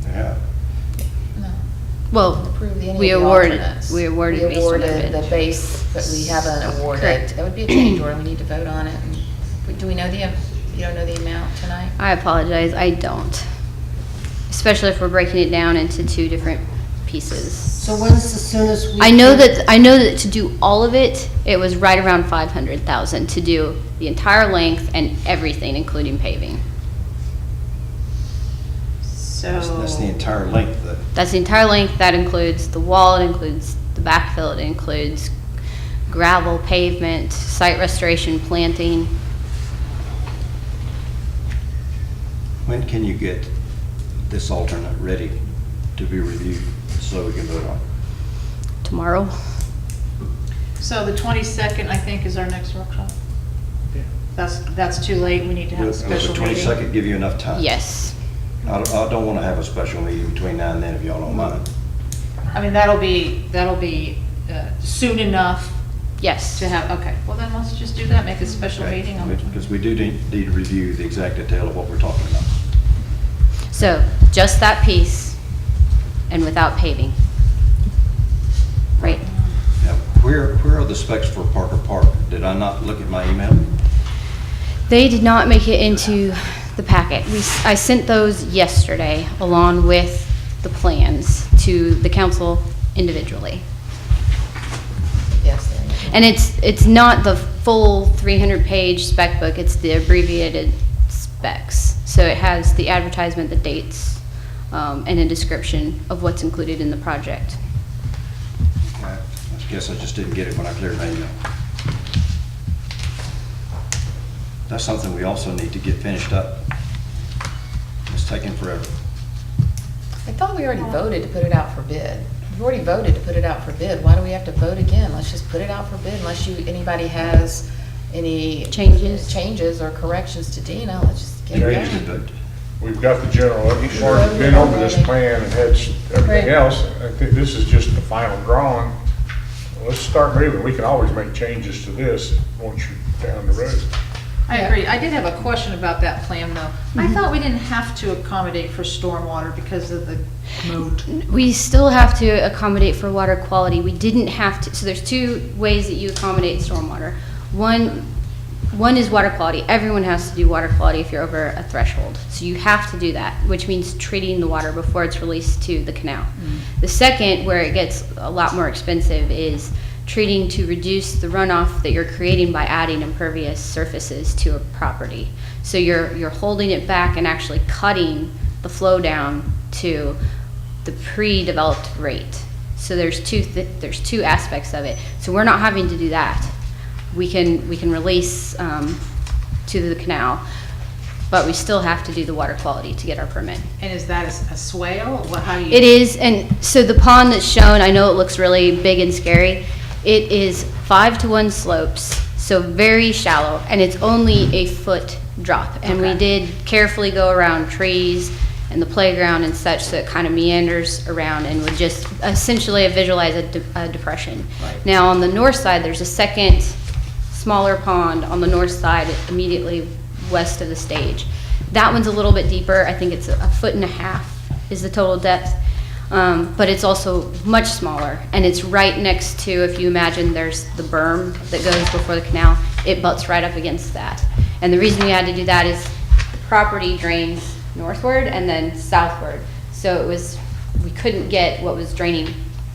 Yeah. No. Well, Approve any of we the awarded, alternates. we awarded based on their We awarded bid. the base, but we haven't awarded. Correct. That would be a change order, we need to vote on it. Do we know you don't know the amount tonight? I apologize, I don't. Especially if we're breaking it down into two different pieces. So when's the soonest we? I know that to do all of it, it was right around 500,000 to do the entire length and everything, including paving. So. That's the entire length of it. That's the entire length, that includes the wall, it includes the backfill, it includes gravel, pavement, site restoration, planting. When can you get this alternate ready to be reviewed so we can vote on it? Tomorrow? So the 22nd, I think, is our next workshop? That's too late, we need to have a Will special the meeting. 22nd give you enough time? Yes. I don't want to have a special meeting between now and then, if y'all don't mind. I mean, that'll be soon enough Yes. to have, okay, well then let's just do that, make a special Okay? meeting on Because we do need to review the exact detail of what we're talking about. So, just that piece and without paving. Right? Now, where are the specs for Parker Park? Did I not look at my email? They did not make it into the packet. I sent those yesterday along with the plans to the council individually. Yes, there you go. And it's not the full 300-page spec book, it's the abbreviated specs. So it has the advertisement, the dates, and a description of what's included in the project. I guess I just didn't get it when I cleared my email. That's something we also need to get finished up. It's taking forever. I thought we already voted to put it out for bid. We've already voted to put it out for bid. Why do we have to vote again? Let's just put it out for bid unless anybody has any changes or corrections to Dina. Let's just get You it usually done. vote. We've got the general, we've already been over this plan and had everything else. I think this is just the final drawing. Let's start moving. We can always make changes to this once you're down the road. I agree. I did have a question about that plan, though. I thought we didn't have to accommodate for stormwater because of the moat. We still have to accommodate for water quality. We didn't have to, so there's two ways that you accommodate stormwater. One is water quality. Everyone has to do water quality if you're over a threshold. So you have to do that, which means treating the water before it's released to the canal. The second, where it gets a lot more expensive, is treating to reduce the runoff that you're creating by adding impervious surfaces to a property. So you're holding it back and actually cutting the flow down to the pre-developed rate. So there's two aspects of it. So we're not having to do that. We can release to the canal, but we still have to do the water quality to get our permit. And is that a swale? How do you? It is, and so the pond that's shown, I know it looks really big and scary. It is 5-to-1 slopes, so very shallow, and it's only a foot drop. And we did carefully go around trees and the playground and such, so it kind of meanders around and would just essentially visualize a depression. Right. Now on the north side, there's a second smaller pond on the north side immediately west of the stage. That one's a little bit deeper. I think it's 1.5 feet is the total depth. But it's also much smaller, and it's right next to, if you imagine there's the berm that goes before the canal, it butts right up against that. And the reason we had to do that is the property drains northward and then southward. So we couldn't get what was draining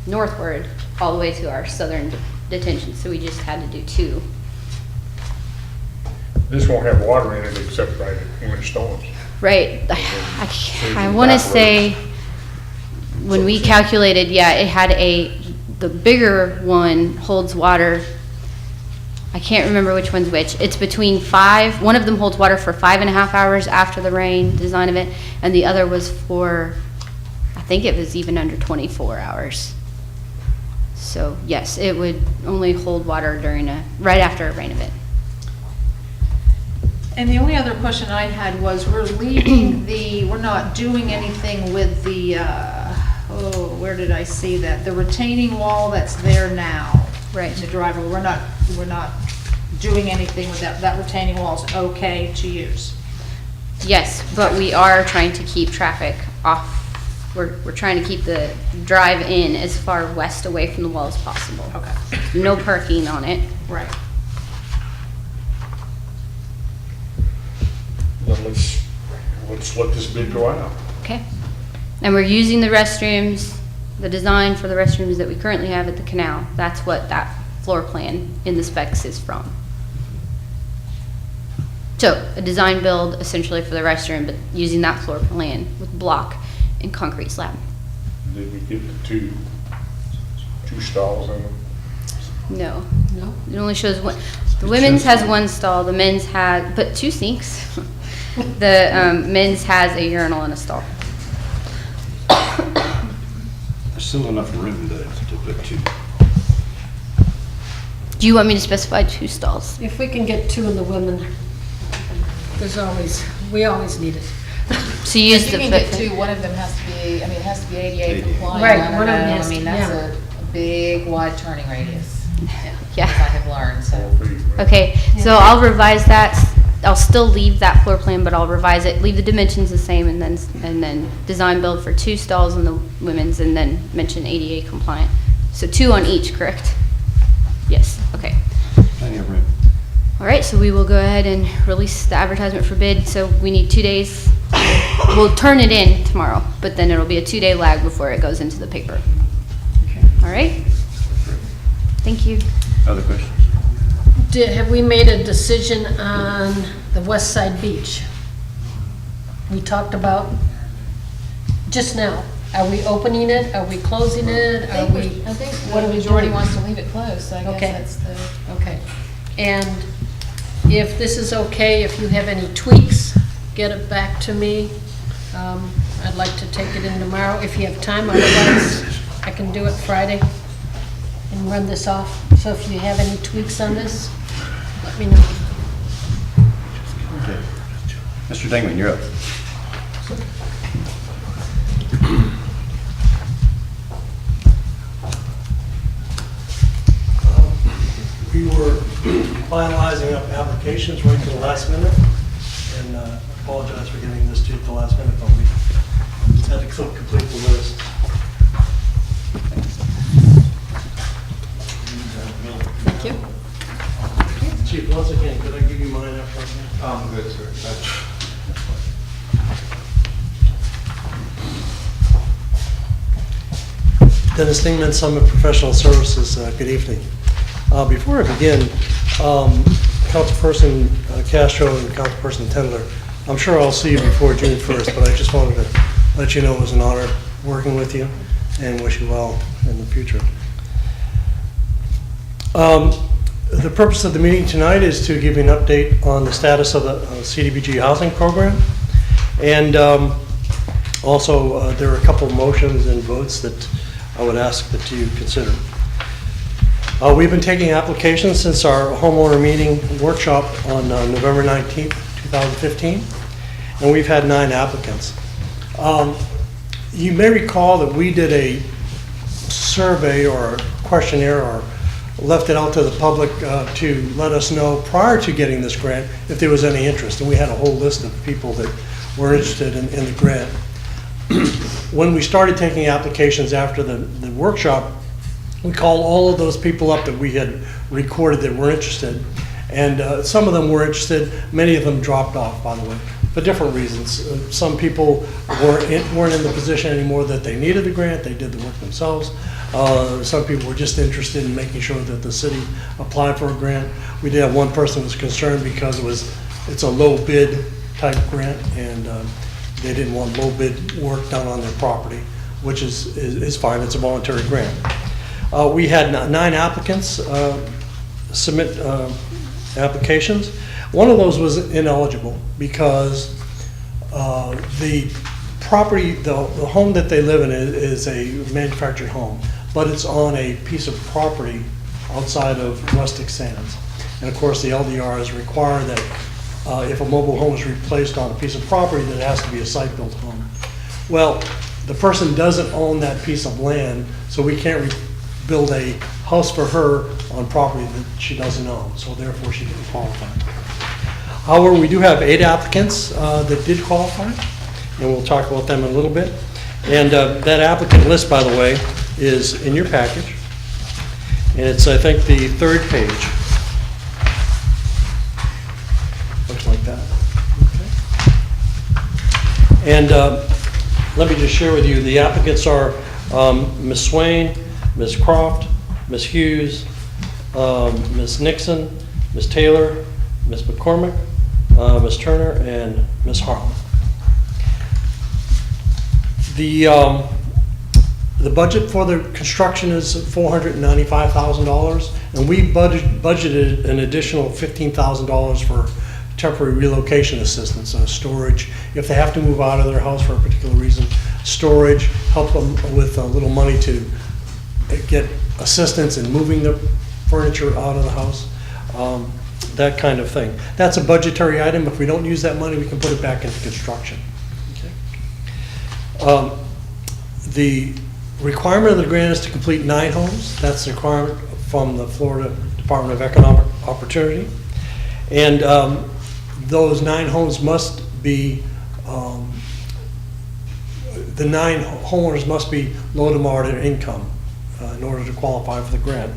northward all the way to our southern detention, so we just had to do two. This won't have water in it except right when it storms. Right, I want to say, when we calculated, yeah, it had the bigger one holds water, I can't remember which one's which. It's between one of them holds water for 5.5 hours after the rain, design of it, and the other was for, I think it was even under 24 hours. So yes, it would only hold water right after a rain event. And the only other question I had was, we're not doing anything with the, where did I see that? The retaining wall that's there now. Right. In the driveway, we're not doing anything with that. That retaining wall's okay to use. Yes, but we are trying to keep traffic off. We're trying to keep the drive in as far west away from the wall as possible. Okay. No parking on it. Right. Then let's let this bid go out. Okay. And we're using the restrooms, the design for the restrooms that we currently have at the canal. That's what that floor plan in the specs is from. So a design build essentially for the restroom, but using that floor plan with block and concrete slab. Did we get the two stalls in them? No. It only shows one. The women's has one stall, the men's has, but 2 sinks. The men's has a urinal and a stall. There's still enough room to put two. Do you want me to specify 2 stalls? If we can get 2 in the women, we always need it. So you use If the you can get footprint. two, one of them has to be, it has to be ADA compliant. Right, I don't one of them know. has I mean, to- that's yeah. a big wide turning radius, as I Yeah. have learned, so. Okay, so I'll revise that. I'll still leave that floor plan, but I'll revise it, leave the dimensions the same, and then design build for 2 stalls in the women's, and then mention ADA compliant. So 2 on each, correct? Yes, okay. Plenty of room. All right, so we will go ahead and release the advertisement for bid. So we need 2 days. We'll turn it in tomorrow, but then it'll be a 2-day lag before it goes into the paper. All right? Thank you. Other questions? Have we made a decision on the West Side Beach? We talked about just now. Are we opening it? Are we closing it? I Are we? think what the are we majority doing? wants to leave it closed, so I Okay. guess that's the. Okay. And if this is okay, if you have any tweaks, get it back to me. I'd like to take it in tomorrow if you have time, otherwise I can do it Friday and run this off. So if you have any tweaks on this, let me know. Okay. Mr. Dingman, you're up. We were finalizing up applications right to the last minute, and apologize for getting this to you at the last minute, but we had to complete the list. Thank you. Chief, once again, could I give you mine after? Good, sir. Dennis Dingman, Summit Professional Services, good evening. Before I begin, Councilperson Castro and Councilperson Tendler, I'm sure I'll see you before June 1st, but I just wanted to let you know it was an honor working with you and wish you well in the future. The purpose of the meeting tonight is to give you an update on the status of the CDBG housing program. And also, there are a couple motions and votes that I would ask that you consider. We've been taking applications since our homeowner meeting workshop on November 19th, 2015, and we've had 9 applicants. You may recall that we did a survey or a questionnaire or left it out to the public to let us know prior to getting this grant if there was any interest, and we had a whole list of people that were interested in the grant. When we started taking applications after the workshop, we called all of those people up that we had recorded that were interested, and some of them were interested. Many of them dropped off, by the way, for different reasons. Some people weren't in the position anymore that they needed the grant. They did the work themselves. Some people were just interested in making sure that the city applied for a grant. We did have one person who was concerned because it's a low bid type grant, and they didn't want low bid work done on their property, which is fine. It's a voluntary grant. We had 9 applicants submit applications. One of those was ineligible because the property, the home that they live in is a manufactured home, but it's on a piece of property outside of Rustic Sands. And of course, the LDR is required that if a mobile home is replaced on a piece of property, that it has to be a site-built home. Well, the person doesn't own that piece of land, so we can't build a house for her on property that she doesn't own, so therefore she didn't qualify. However, we do have 8 applicants that did qualify, and we'll talk about them in a little bit. And that applicant list, by the way, is in your package, and it's, I think, the 3rd page. Looks like that. Okay. And let me just share with you, the applicants are Ms. Swain, Ms. Croft, Ms. Hughes, Ms. Nixon, Ms. Taylor, Ms. McCormick, Ms. Turner, and Ms. Harlan. The budget for the construction is $495,000, and we budgeted an additional $15,000 for temporary relocation assistance, storage. If they have to move out of their house for a particular reason, storage, help them with a little money to get assistance in moving the furniture out of the house, that kind of thing. That's a budgetary item. If we don't use that money, we can put it back into construction. Okay. The requirement of the grant is to complete 9 homes. That's the requirement from the Florida Department of Economic Opportunity. And those 9 homes must be, the 9 homeowners must be low to moderate income in order to qualify for the grant.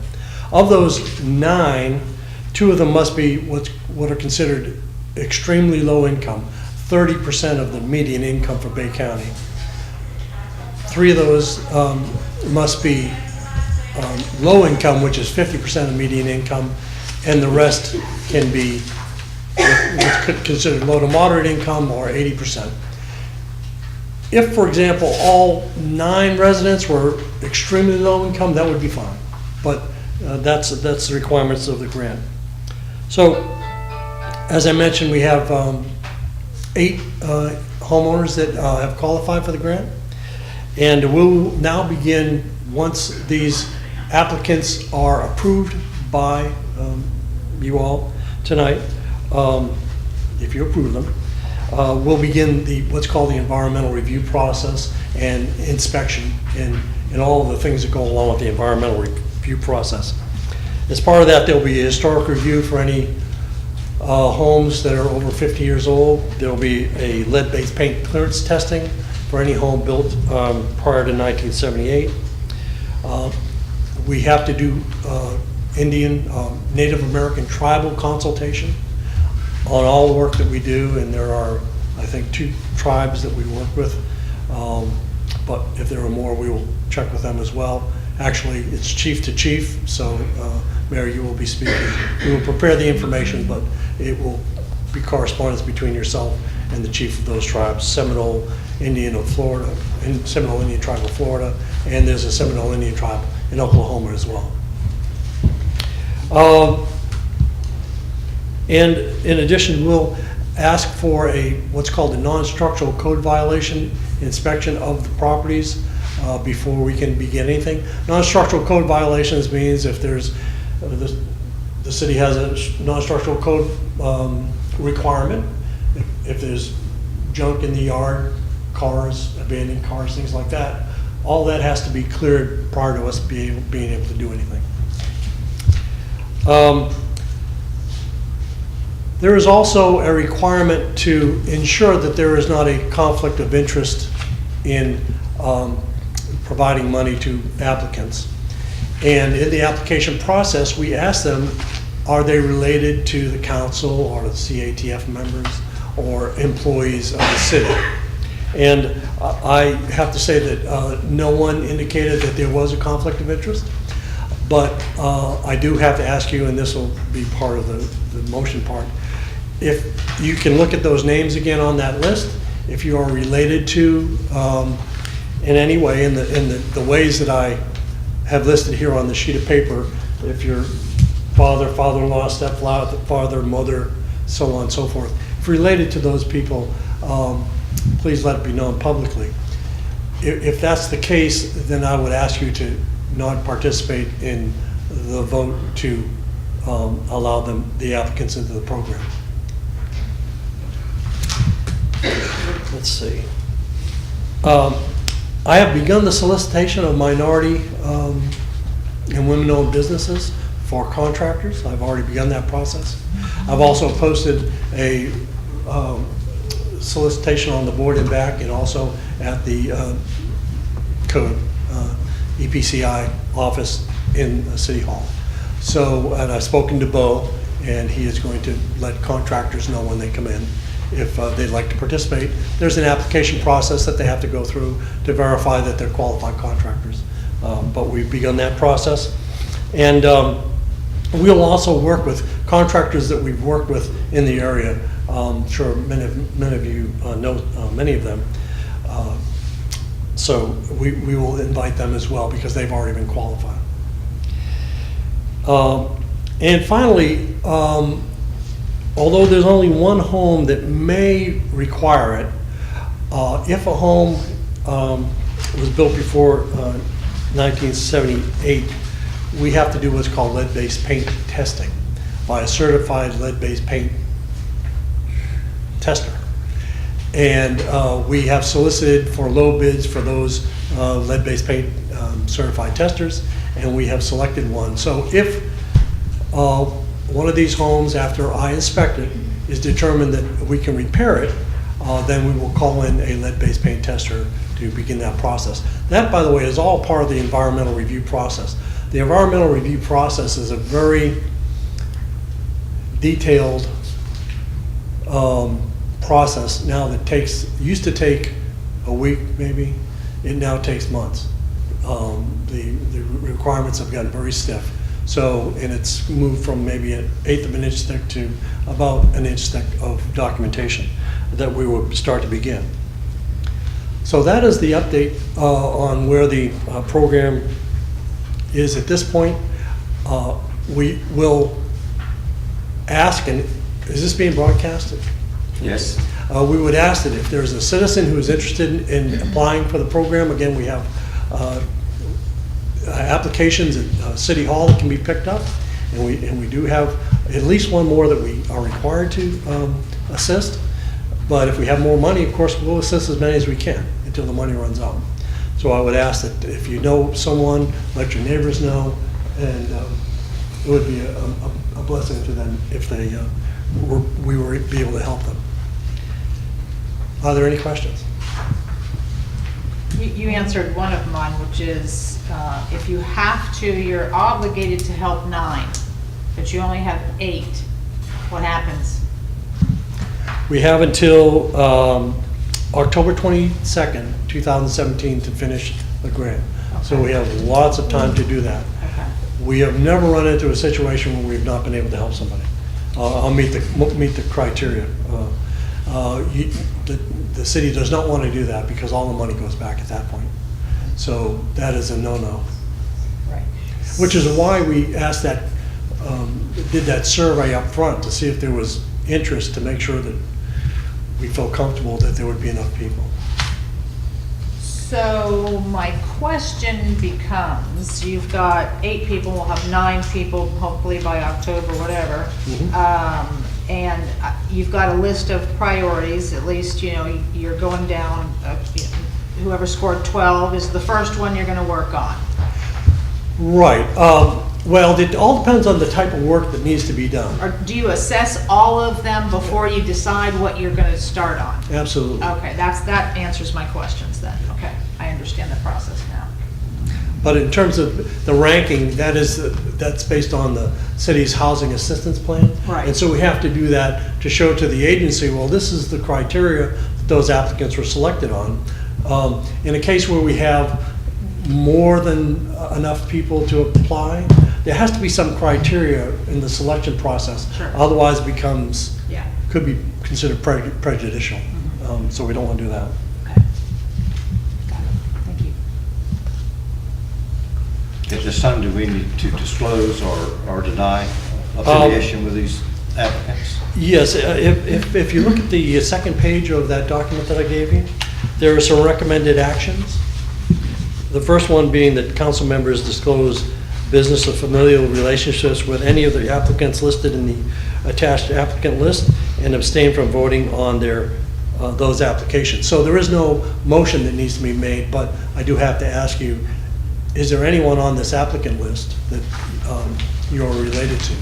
Of those 9, 2 of them must be what are considered extremely low income, 30% of the median income for Bay County. 3 of those must be low income, which is 50% of median income, and the rest can be what's considered low to moderate income or 80%. If, for example, all 9 residents were extremely low income, that would be fine. But that's the requirements of the grant. So, as I mentioned, we have 8 homeowners that have qualified for the grant. And we'll now begin, once these applicants are approved by you all tonight, if you approve them, we'll begin what's called the environmental review process and inspection and all of the things that go along with the environmental review process. As part of that, there'll be a historic review for any homes that are over 50 years old. There'll be a lead-based paint clearance testing for any home built prior to 1978. We have to do Indian, Native American tribal consultation on all the work that we do, and there are, I think, 2 tribes that we work with. But if there are more, we will check with them as well. Actually, it's chief to chief, so Mayor, you will be speaking. We will prepare the information, but it will be correspondence between yourself and the chief of those tribes, Seminole Indian of Florida, and Seminole Indian tribe of Florida, and there's a Seminole Indian tribe in Oklahoma as well. And in addition, we'll ask for what's called a non-structural code violation inspection of the properties before we can begin anything. Non-structural code violations means if there's, the city has a non-structural code requirement, if there's junk in the yard, cars, abandoned cars, things like that, all that has to be cleared prior to us being able to do anything. There is also a requirement to ensure that there is not a conflict of interest in providing money to applicants. And in the application process, we ask them, are they related to the council or the CATF members or employees of the city? And I have to say that no one indicated that there was a conflict of interest. But I do have to ask you, and this will be part of the motion part, if you can look at those names again on that list, if you are related to in any way, in the ways that I have listed here on the sheet of paper, if your father, father-in-law, stepfather, mother, so on and so forth, if related to those people, please let it be known publicly. If that's the case, then I would ask you to not participate in the vote to allow the applicants into the program. Let's see. I have begun the solicitation of minority and women-owned businesses for contractors. I've already begun that process. I've also posted a solicitation on the board and back, and also at the code EPCI office in City Hall. So, and I've spoken to Bo, and he is going to let contractors know when they come in if they'd like to participate. There's an application process that they have to go through to verify that they're qualified contractors. But we've begun that process. And we'll also work with contractors that we've worked with in the area. Sure, many of you know many of them. So we will invite them as well because they've already been qualified. And finally, although there's only one home that may require it, if a home was built before 1978, we have to do what's called lead-based paint testing by a certified lead-based paint tester. And we have solicited for low bids for those lead-based paint certified testers, and we have selected one. So if one of these homes, after I inspect it, is determined that we can repair it, then we will call in a lead-based paint tester to begin that process. That, by the way, is all part of the environmental review process. The environmental review process is a very detailed process now that used to take a week maybe, it now takes months. The requirements have gotten very stiff. So, and it's moved from maybe an eighth of an inch thick to about an inch thick of documentation that we will start to begin. So that is the update on where the program is at this point. We will ask, and is this being broadcasted? Yes. We would ask that if there's a citizen who is interested in applying for the program, again, we have applications at City Hall that can be picked up, and we do have at least one more that we are required to assist. But if we have more money, of course, we'll assist as many as we can until the money runs out. So I would ask that if you know someone, let your neighbors know, and it would be a blessing to them if they, we were be able to help them. Are there any questions? You answered one of mine, which is, if you have to, you're obligated to help 9, but you only have 8, what happens? We have until October 22nd, 2017 to finish the grant. So we have lots of time to do that. Okay. We have never run into a situation where we've not been able to help somebody. I'll meet the criteria. The city does not want to do that because all the money goes back at that point. So that is a no-no. Right. Which is why we asked that, did that survey up front to see if there was interest, to make sure that we felt comfortable that there would be enough people. So my question becomes, you've got 8 people, we'll have 9 people hopefully by October, whatever. And you've got a list of priorities, at least, you know, you're going down, whoever scored 12 is the first one you're gonna work on. Right. Well, it all depends on the type of work that needs to be done. Or do you assess all of them before you decide what you're gonna start on? Absolutely. Okay, that answers my questions then. Okay, I understand the process now. But in terms of the ranking, that's based on the city's housing assistance plan. Right. And so we have to do that to show to the agency, well, this is the criteria that those applicants were selected on. In a case where we have more than enough people to apply, there has to be some criteria in the selection process. Sure. Otherwise it becomes, Yeah. could be considered prejudicial. So we don't want to do that. Okay. Got it. Thank you. At this time, do we need to disclose or deny affiliation with these applicants? Yes, if you look at the second page of that document that I gave you, there are some recommended actions. The first one being that council members disclose business or familial relationships with any of the applicants listed in the attached applicant list and abstain from voting on those applications. So there is no motion that needs to be made, but I do have to ask you, is there anyone on this applicant list that you're related to?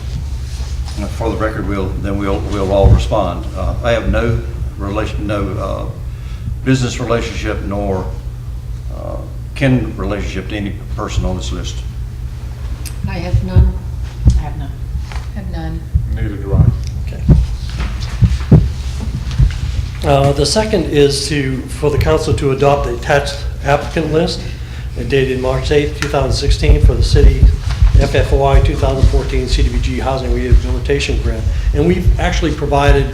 And for the record, we'll all respond. I have no business relationship nor kin relationship to any person on this list. I have none. I have none. I have none. Neither do I. Okay. The second is for the council to adopt the attached applicant list dated March 8th, 2016 for the city FFOI 2014 CDBG Housing Rehabilitation Grant. And we've actually provided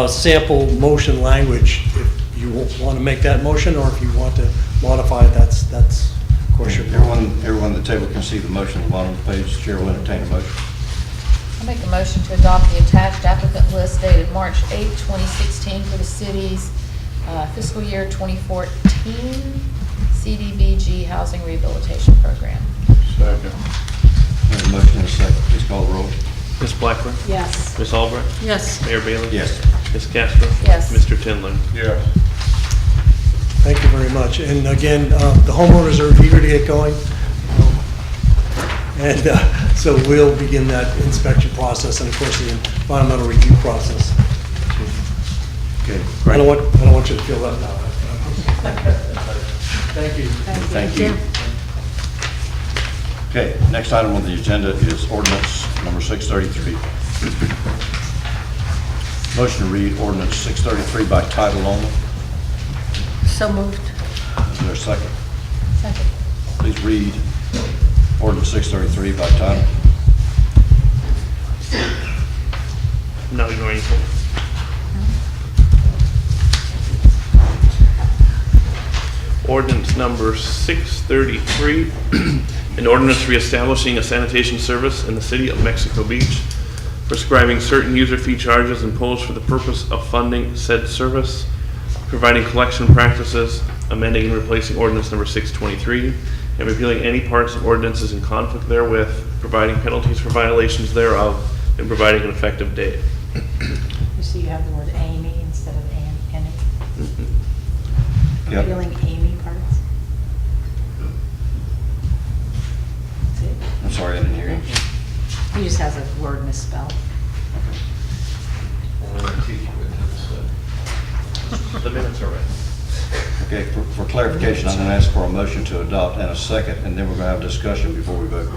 sample motion language if you want to make that motion, or if you want to modify it, that's of course your prerogative. Everyone at the table can see the motion at the bottom of the page. Chair will entertain a motion. I'll make a motion to adopt the attached applicant list dated March 8, 2016 for the city's fiscal year 2014 CDBG Housing Rehabilitation Program. Second. There's a motion and a second. Please call the roll. Ms. Blackburn? Yes. Ms. Albrecht? Yes. Mayor Bailey? Yes. Ms. Castro? Yes. Mr. Tindler? Yes. Thank you very much. And again, the homeowners are eager to get going. And so we'll begin that inspection process and of course the environmental review process. Okay. I don't want you to feel left out. Thank you. Thank you. Okay, next item on the agenda is ordinance number 633. Motion to read ordinance 633 by title only. So moved. Is there a second? Second. Please read ordinance 633 by title. No, you're going to. Ordinance number 633, an ordinance reestablishing a sanitation service in the city of Mexico Beach, prescribing certain user fee charges imposed for the purpose of funding said service, providing collection practices, amending and replacing ordinance number 623, and repealing any parts of ordinances in conflict therewith, providing penalties for violations thereof, and providing an effective date. You see you have the word Amy instead of Annie. Yep. Repealing Amy parts. That's it. That's sorry, I didn't hear you. He just has a word misspelled. The minutes are right. Okay, for clarification, I'm gonna ask for a motion to adopt and a second, and then we're gonna have a discussion before we vote.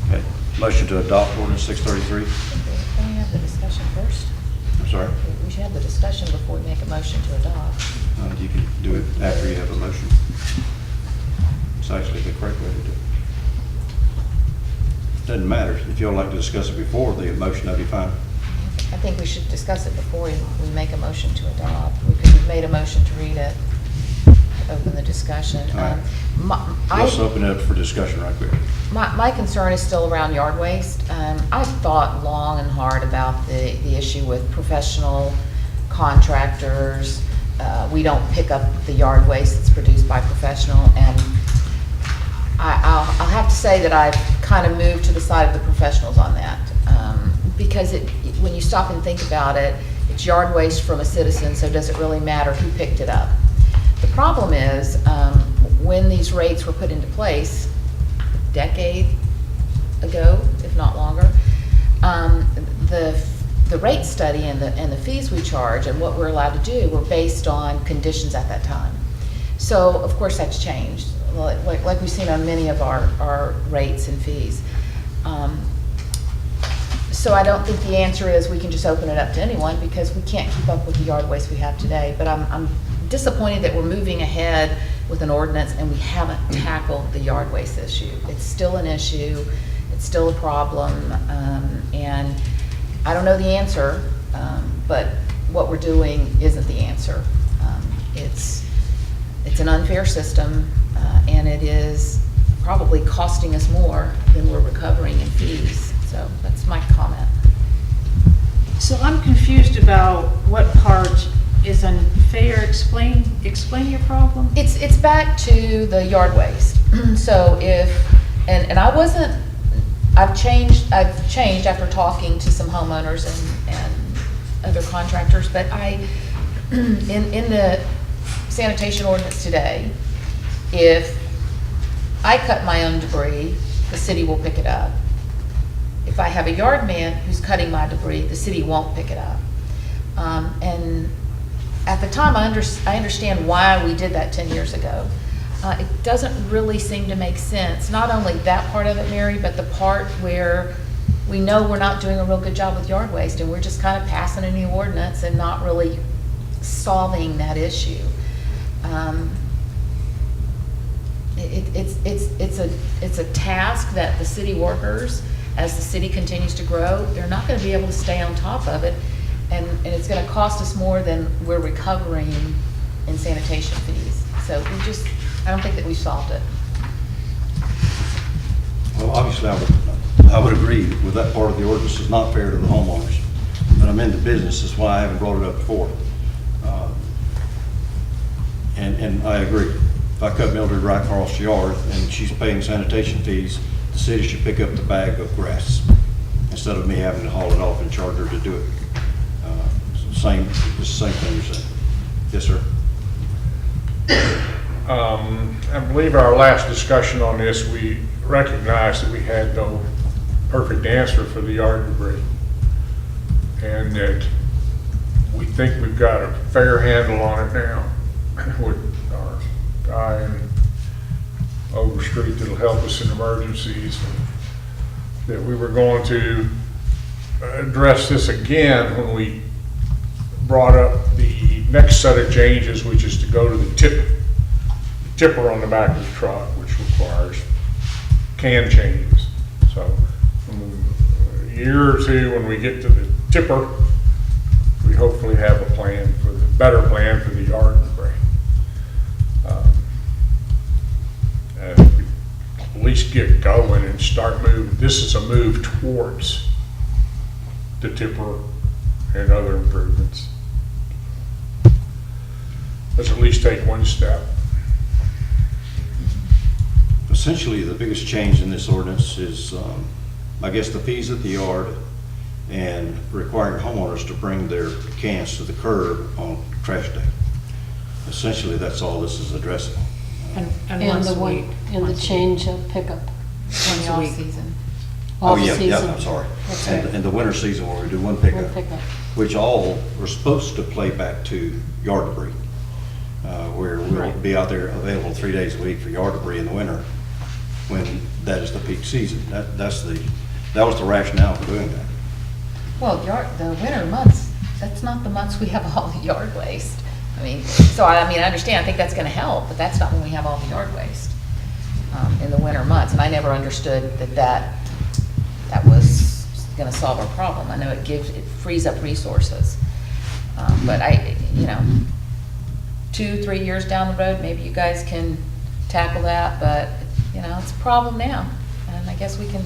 Okay, motion to adopt ordinance 633. Can we have the discussion first? I'm sorry, We should have the discussion before we make a motion to adopt. you can do it after you have a motion. It's actually the correct way to do it. Doesn't matter, if you'd like to discuss it before the motion, that'd be fine. I think we should discuss it before we make a motion to adopt. We've made a motion to read it, open the discussion. All right. Let's open it up for discussion right quick. My concern is still around yard waste. I've thought long and hard about the issue with professional contractors. We don't pick up the yard waste that's produced by professional, and I'll have to say that I've kind of moved to the side of the professionals on that. Because when you stop and think about it, it's yard waste from a citizen, so does it really matter who picked it up? The problem is, when these rates were put into place a decade ago, if not longer, the rate study and the fees we charge and what we're allowed to do were based on conditions at that time. So, of course, that's changed, like we've seen on many of our rates and fees. So I don't think the answer is we can just open it up to anyone, because we can't keep up with the yard waste we have today. But I'm disappointed that we're moving ahead with an ordinance and we haven't tackled the yard waste issue. It's still an issue, it's still a problem, and I don't know the answer, but what we're doing isn't the answer. It's an unfair system, and it is probably costing us more than we're recovering in fees. So that's my comment. So I'm confused about what part is unfair. Explain your problem. It's back to the yard waste. So and I wasn't, I've changed after talking to some homeowners and other contractors, but in the sanitation ordinance today, if I cut my own debris, the city will pick it up. If I have a yard man who's cutting my debris, the city won't pick it up. And at the time, I understand why we did that 10 years ago. It doesn't really seem to make sense. Not only that part of it, Mary, but the part where we know we're not doing a real good job with yard waste, and we're just kind of passing a new ordinance and not really solving that issue. It's a task that the city workers, as the city continues to grow, they're not going to be able to stay on top of it, and it's going to cost us more than we're recovering in sanitation fees. So I don't think that we've solved it. Well, obviously, I would agree with that part of the ordinance is not fair to the homeowners. But I'm in the business, that's why I haven't brought it up before. And I agree. If I cut Mildred right across the yard and she's paying sanitation fees, the city should pick up the bag of grass instead of me having to haul it off and charge her to do it. It's the same thing you're saying. Yes, sir. I believe our last discussion on this, we recognized that we had no perfect answer for the yard debris, and that we think we've got a fair handle on it now with our guy in Overstreet that'll help us in emergencies, that we were going to address this again when we brought up the next set of changes, which is to go to the tipper on the back of the truck, which requires can changes. So in a year or two, when we get to the tipper, we hopefully have a better plan for the yard debris. And at least get going and start moving. This is a move towards the tipper and other improvements. Let's at least take one step. Essentially, the biggest change in this ordinance is, I guess, the fees at the yard and requiring homeowners to bring their cans to the curb on trash day. Essentially, that's all this is addressing. And once a week. And the change of pickup. In the off-season. Oh, All the yeah, yeah, season. I'm sorry. That's And right. in the winter season where we do one One pickup, pickup. which all are supposed to play back to yard debris. Where we'll be out there available 3 days a week for yard debris in the winter when that is the peak season. That was the rationale for doing that. Well, the winter months, that's not the months we have all the yard waste. I mean, I understand, I think that's gonna help, but that's not when we have all the yard waste, in the winter months. And I never understood that was gonna solve our problem. I know it frees up resources. But 2-3 years down the road, maybe you guys can tackle that, but, it's a problem now. And I guess we can,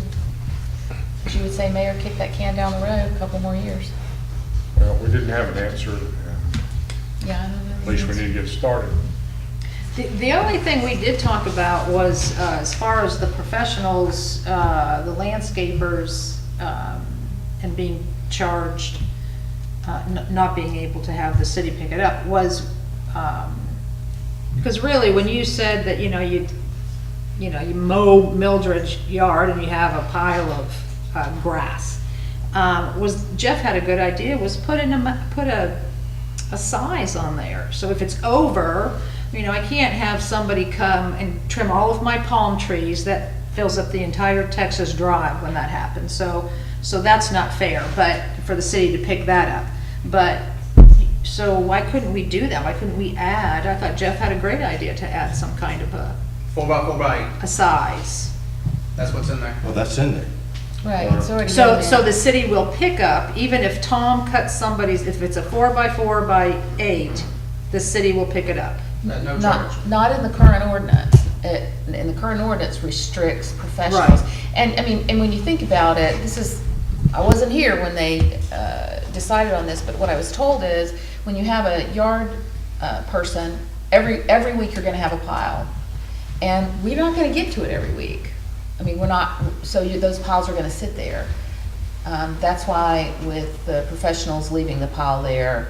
as you would say, Mayor, kick that can down the road a couple more years. Well, we didn't have an answer, and Yeah, I don't know. at least we need to get started. The only thing we did talk about was, as far as the professionals, the landscapers, and being charged, not being able to have the city pick it up, was, because really, when you said that, you mow Mildred's yard and you have a pile of grass, Jeff had a good idea, was put a size on there. So if it's over, I can't have somebody come and trim all of my palm trees. That fills up the entire Texas Drive when that happens. So that's not fair, but for the city to pick that up. But, so why couldn't we do that? Why couldn't we add, I thought Jeff had a great idea to add some kind of 4x4 a size. That's what's in there. Well, that's in there. Right, it's already So, in so there. the city will pick up, even if Tom cuts somebody's, if it's a 4x4x8, the city will pick it up. No charge. Not in the current ordinance. In the current ordinance restricts professionals. Right. And when you think about it, I wasn't here when they decided on this, but what I was told is, when you have a yard person, every week you're gonna have a pile. And we're not gonna get to it every week. We're not, those piles are gonna sit there. That's why with the professionals leaving the pile there,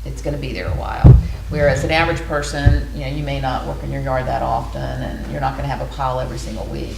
it's gonna be there a while. Whereas an average person, you may not work in your yard that often, and you're not gonna have a pile every single week.